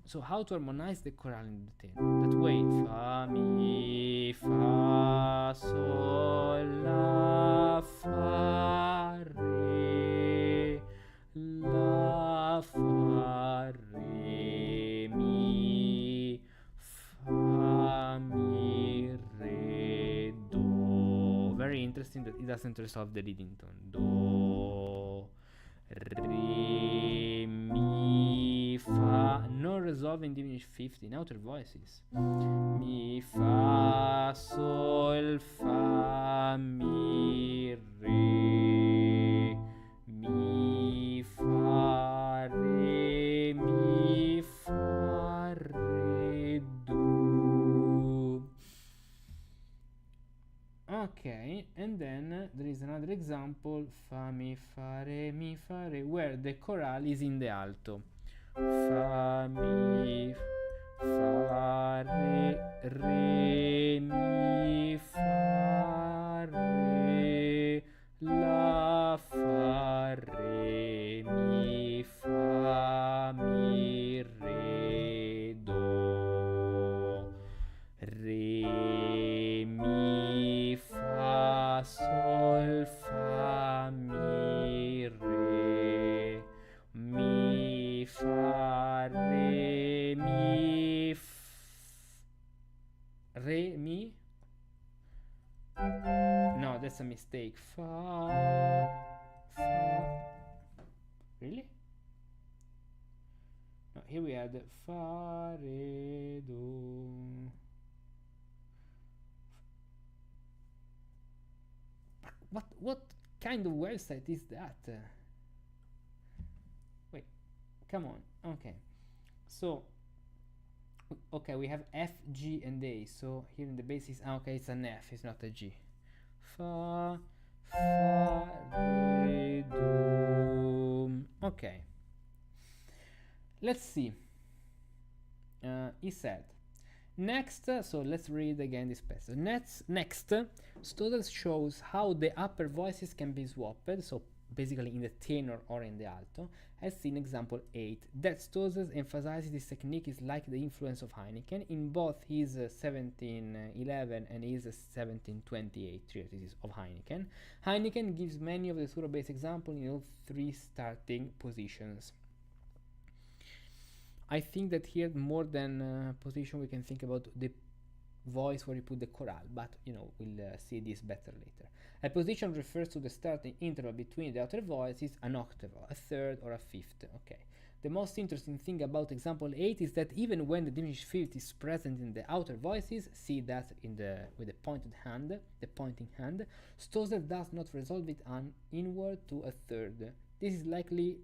So how to harmonize the chorale in the tenor? That way, fa mi fa sol la fa re la fa re mi fa mi re do. Very interesting that it doesn't resolve the leading tone. Do re mi fa, non resolving diminished fifth in outer voices. Mi fa sol fa mi re mi fa re mi fa re do. Okay, and then there is another example, fa mi fa re, where the chorale is in the alto. Fa mi fa re mi fa re la fa re mi fa mi re do re mi fa sol fa mi re mi fa re mi re mi. No, that's a mistake. Fa really? No, here we had fa re do. What kind of website is that? Wait, come on. Okay, so okay, we have F, G, and A. So here in the basis, okay, it's an F, it's not a G. Fa re do. Okay, let's see. He said next, so let's read again this passage. Next, Stölzel shows how the upper voices can be swapped, so basically in the tenor or in the alto, as seen in example 8. That Stölzel emphasizes this technique is like the influence of Heineken in both his 1711 and his 1728 treatises of Heineken. Heineken gives many of the Suro-based examples in all three starting positions. I think that here more than position we can think about the voice where you put the chorale, but you know, we'll see this better later. A position refers to the starting interval between the outer voices, an octave, a third, or a fifth. Okay. The most interesting thing about example 8 is that even when the diminished fifth is present in the outer voices, see that in the with the pointing hand, Stölzel does not resolve it an inward to a third. This likely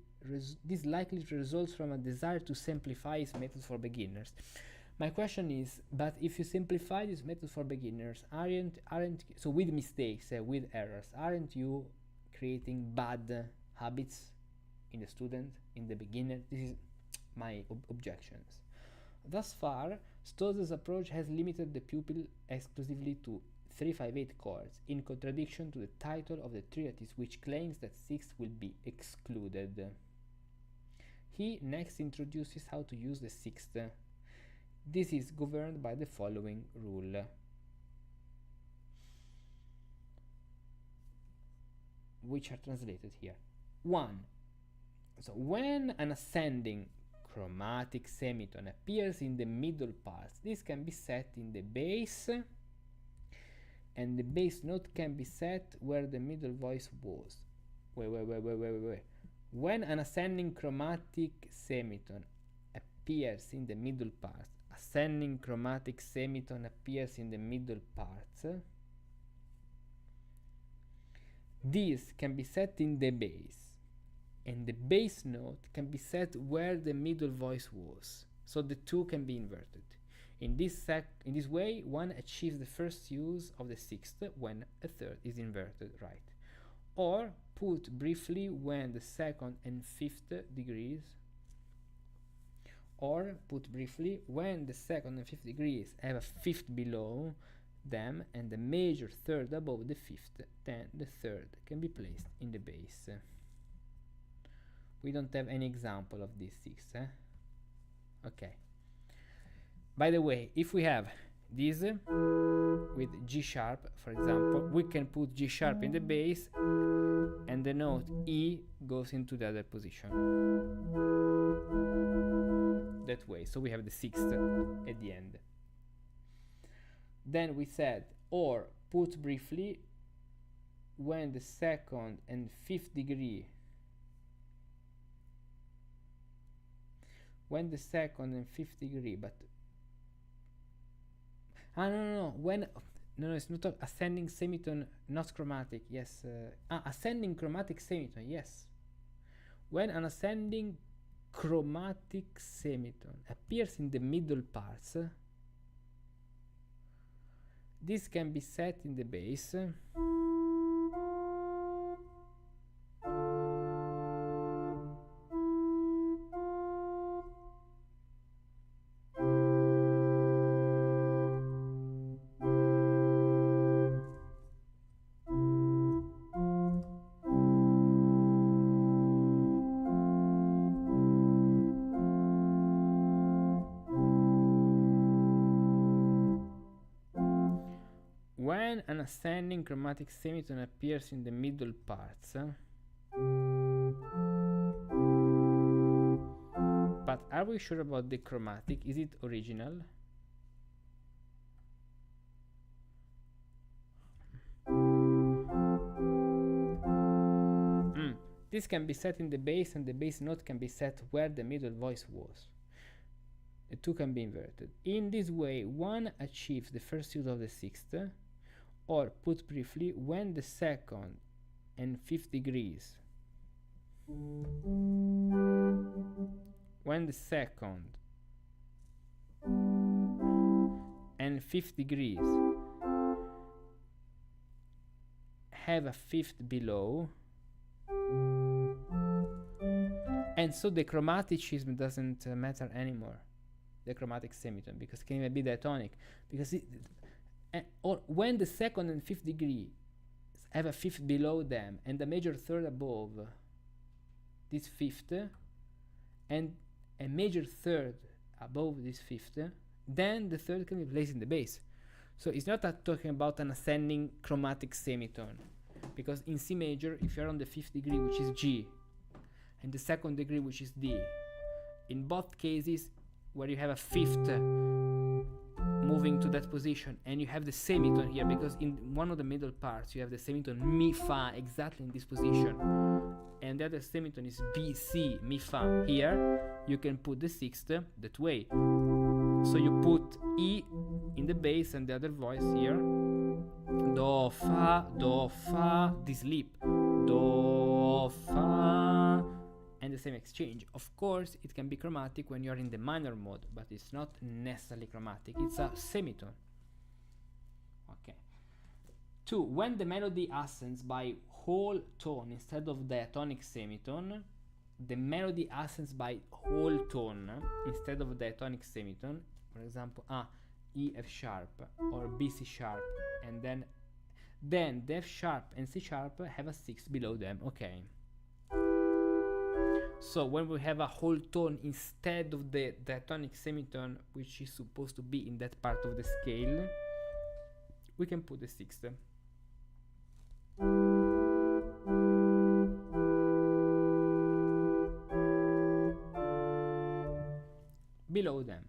results from a desire to simplify his method for beginners. My question is, but if you simplify this method for beginners, aren't so with mistakes, with errors, aren't you creating bad habits in the student, in the beginner? This is my objections. Thus far, Stölzel's approach has limited the pupil exclusively to 3-5-8 chords, in contradiction to the title of the treatise, which claims that sixth will be excluded. He next introduces how to use the sixth. This is governed by the following rule, which are translated here. 1. So when an ascending chromatic semitone appears in the middle parts. This can be set in the bass, and the bass note can be set where the middle voice was. Wait. When an ascending chromatic semitone appears in the middle parts, ascending chromatic semitone appears in the middle parts, this can be set in the bass, and the bass note can be set where the middle voice was. So the two can be inverted. In this way, one achieves the first use of the sixth when a third is inverted, right? Or, put briefly, when the second and fifth degrees have a fifth below them and the major third above the fifth, then the third can be placed in the bass. We don't have any example of this sixth, Okay. By the way, if we have this with G sharp, for example, we can put G sharp in the bass and the note E goes into the other position. That way, so we have the sixth at the end. Then we said, or put briefly, when the second and fifth degree but no, it's not ascending semitone, not chromatic. Yes, ascending chromatic semitone. Yes, when an ascending chromatic semitone appears in the middle parts, this can be set in the bass. When an ascending chromatic semitone appears in the middle parts, but are we sure about the chromatic? Is it original? This can be set in the bass, and the bass note can be set where the middle voice was. The two can be inverted. In this way, one achieves the first use of the sixth, or put briefly, when the second and fifth degrees have a fifth below, and so the chromaticism doesn't matter anymore, the chromatic semitone, because it can even be diatonic, because or when the second and fifth degree have a fifth below them and the major third above this fifth and a major third above this fifth, then the third can be placed in the bass. So it's not talking about an ascending chromatic semitone, because in C major, if you're on the fifth degree, which is G, and the second degree, which is D, in both cases where you have a fifth moving to that position, and you have the semitone here, because in one of the middle parts you have the semitone Mi Fa exactly in this position, and the other semitone is B C Mi Fa. Here you can put the sixth that way, so you put E in the bass and the other voice here, Do Fa, this leap, Do Fa, and the same exchange. Of course, it can be chromatic when you're in the minor mode, but it's not necessarily chromatic, it's a semitone. Okay. 2. When the melody ascends by whole tone instead of diatonic semitone, the melody ascends by whole tone instead of diatonic semitone, for example, E F sharp or B C sharp, and then the F sharp and C sharp have a sixth below them. Okay. So when we have a whole tone instead of the diatonic semitone, which is supposed to be in that part of the scale, we can put the sixth. below them.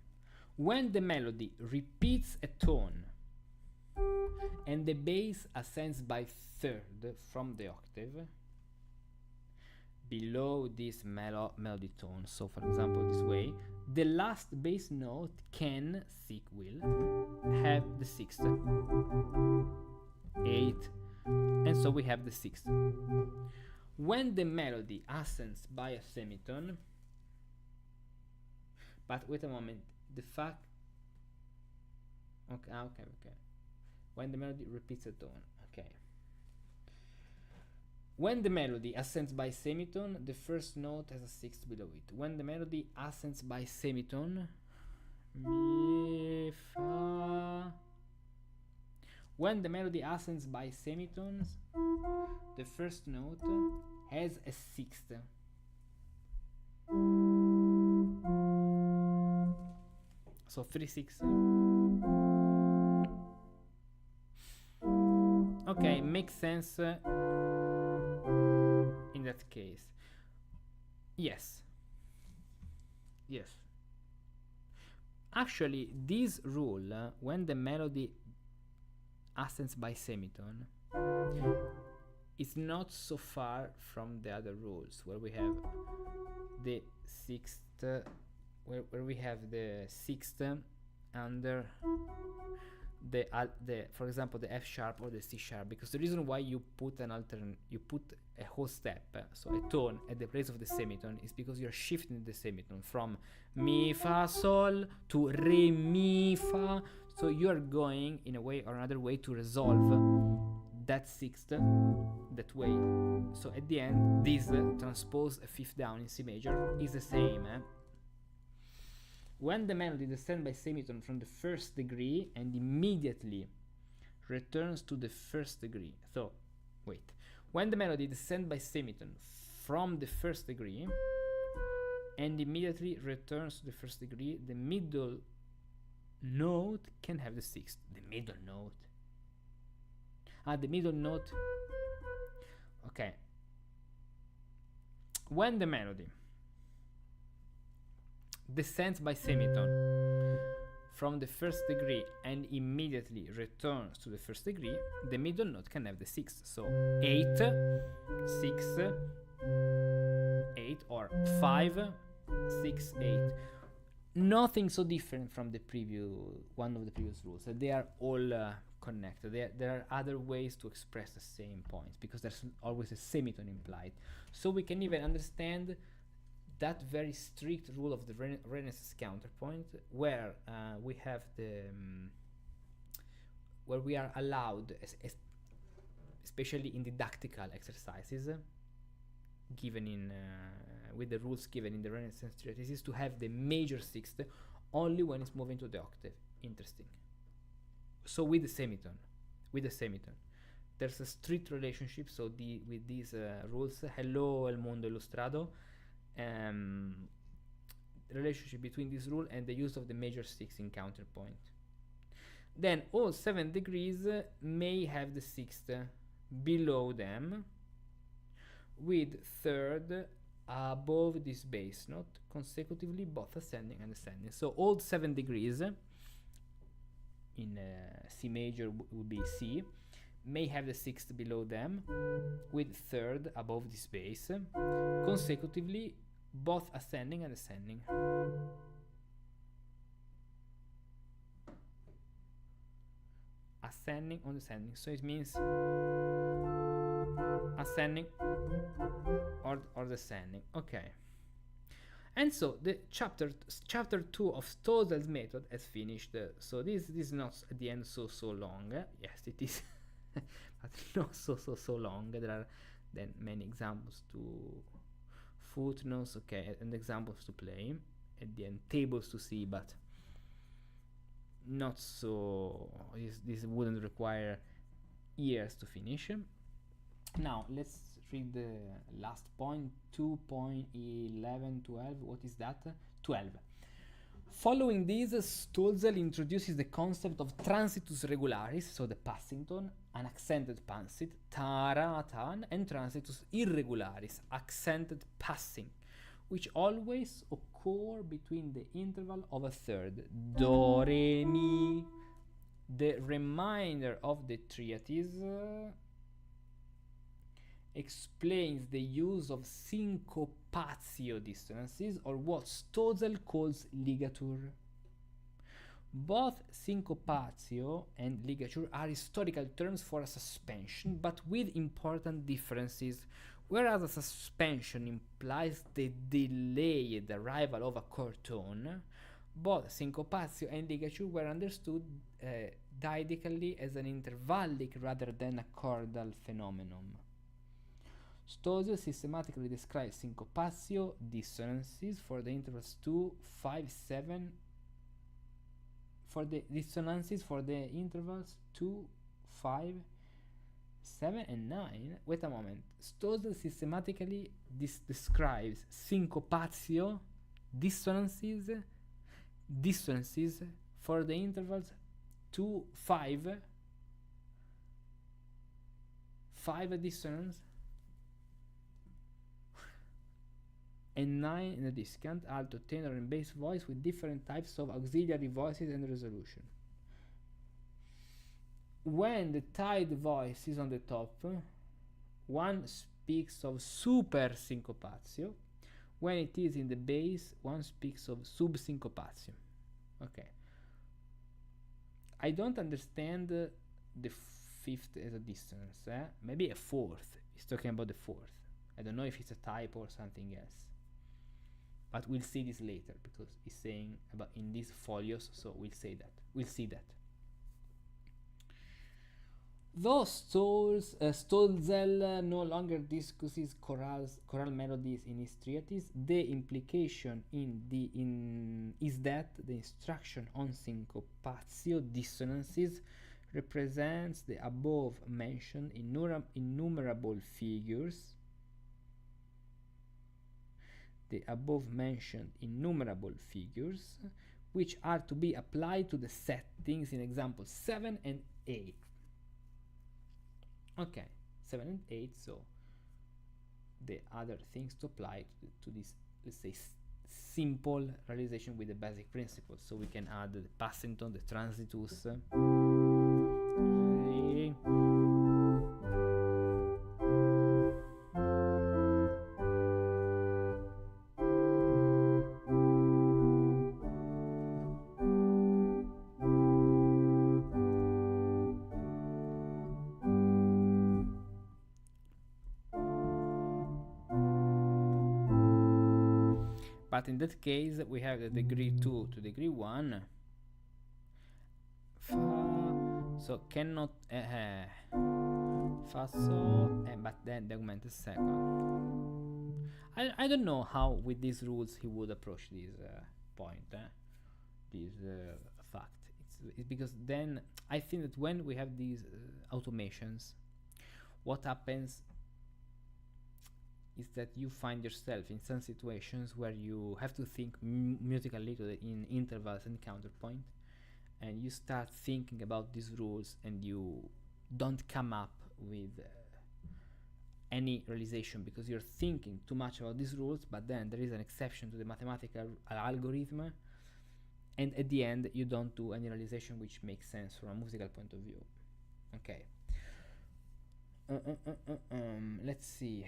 When the melody repeats a tone and the bass ascends by third from the octave below this melody tone, so for example this way, the last bass note can, will, have the sixth, 8, and so we have the sixth. When the melody ascends by a semitone, but wait a moment, the fact, okay. When the melody repeats a tone, okay. When the melody ascends by semitone, the first note has a sixth below it. When the melody ascends by semitone, mi, fa. When the melody ascends by semitones, the first note has a sixth. So 3 6. Okay, makes sense in that case. Yes. Actually, this rule, when the melody ascends by semitone, is not so far from the other rules, where we have the sixth, where we have the sixth under the for example the F sharp or the C sharp, because the reason why you put you put a whole step, so a tone at the place of the semitone, is because you're shifting the semitone from mi fa sol to re mi fa, so you are going in a way or another way to resolve that sixth that way. So at the end, this transpose a fifth down in C major is the same. When the melody descends by semitone from the first degree and immediately returns to the first degree. So, wait. When the melody descends by semitone from the first degree and immediately returns to the first degree, the middle note can have the sixth. The middle note. The middle note. Okay. When the melody descends by semitone from the first degree and immediately returns to the first degree, the middle note can have the sixth. So 8, 6, 8, or 5, 6, 8. Nothing so different from the one of the previous rules. They are all connected. There are other ways to express the same points, because there's always a semitone implied. So we can even understand that very strict rule of the Renaissance counterpoint, where we have where we are allowed, especially in didactical exercises, given in with the rules given in the Renaissance treatises, to have the major sixth only when it's moving to the octave. Interesting. So with the semitone, there's a strict relationship. So with these rules, hello El Mundo Ilustrado. Relationship between this rule and the use of the major sixth in counterpoint. Then all 7 degrees may have the sixth below them, with third above this bass note, consecutively both ascending and descending. So all 7 degrees in C major would be C, may have the sixth below them, with third above this bass, consecutively both ascending and descending. Ascending on descending. So it means ascending or descending. Okay. And so the chapter 2 of Stölzel's method has finished. So this is not at the end so long. Yes, it is, but not so long. There are then many examples to footnotes, okay, and examples to play. At the end, tables to see, but not so. This wouldn't require years to finish. Now let's read the last point, 2.11, 12. What is that? 12. Following this, Stölzel introduces the concept of transitus regularis, so the passing tone, an accented pansite, taratan, and transitus irregularis, accented passing, which always occur between the interval of a third. Do, re, mi. The remainder of the treatise explains the use of syncopatio dissonances, or what Stölzel calls ligature. Both syncopatio and ligature are historical terms for a suspension, but with important differences. Whereas a suspension implies the delayed arrival of a chord tone, both syncopatio and ligature were understood didactically as an intervallic rather than a chordal phenomenon. Stölzel systematically describes syncopatio dissonances for the intervals 2, 5, 7. For the dissonances for the intervals 2, 5, 7 and 9. Wait a moment. Stölzel systematically describes syncopatio dissonances for the intervals 2, 5 dissonance and 9 in the discant, alto, tenor and bass voice with different types of auxiliary voices and resolution. When the tied voice is on the top, one speaks of super syncopatio. When it is in the bass, one speaks of sub syncopatio. Okay. I don't understand the fifth as a dissonance. Maybe a fourth. He's talking about the fourth. I don't know if it's a type or something else. But we'll see this later, because he's saying about in these folios, so we'll see that. Though Stölzel no longer discusses choral melodies in his treatise, the implication is that the instruction on syncopatio dissonances represents the above mentioned innumerable figures. Which are to be applied to the settings in example 7 and 8. Okay, 7 and 8, so the other things to apply to this, let's say, simple realization with the basic principles. So we can add the passing tone, the transitus. But in that case, we have the degree 2 to degree 1. Fa, so cannot fa, so, but then the augmented second. I don't know how with these rules he would approach this point, this fact. It's because then I think that when we have these automations, what happens is that you find yourself in some situations where you have to think musically in intervals and counterpoint, and you start thinking about these rules and you don't come up with any realization because you're thinking too much about these rules, but then there is an exception to the mathematical algorithm, and at the end you don't do any realization which makes sense from a musical point of view. Okay. Let's see.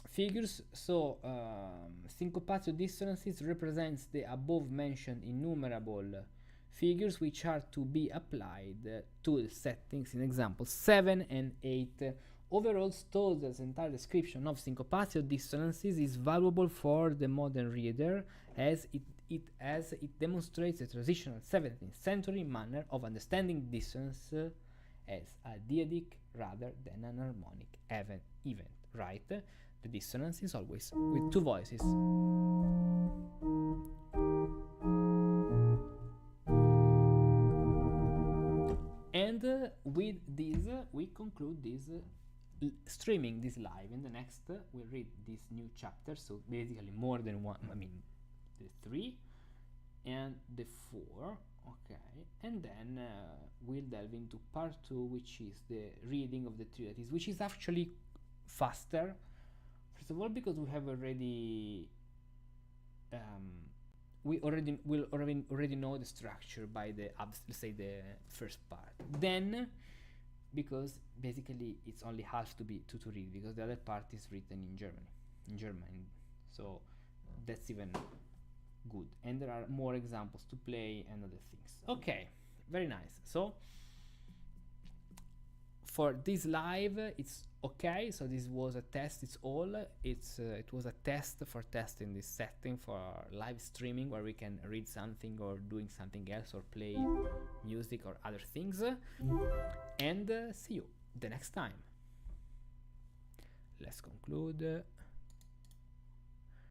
Figures. So syncopatio dissonances represents the above mentioned innumerable figures which are to be applied to the settings in examples 7 and 8. Overall, Stölzel's entire description of syncopatio dissonances is valuable for the modern reader as it demonstrates a traditional 17th century manner of understanding dissonance as a dyadic rather than an harmonic event, right? The dissonance is always with two voices. And with this, we conclude this streaming this live. In the next, we'll read this new chapter, so basically more than one, the 3 and the 4. Okay, and then we'll delve into part 2, which is the reading of the treatise, which is actually faster First of all, because we have already we already know the structure by the let's say the first part. Then because basically it's only half to read, because the other part is written in German, so that's even good, and there are more examples to play and other things. Okay, very nice. So for this live it's okay, so this was a test. It was a test for testing this setting for live streaming, where we can read something or doing something else or play music or other things, and see you the next time. Let's conclude.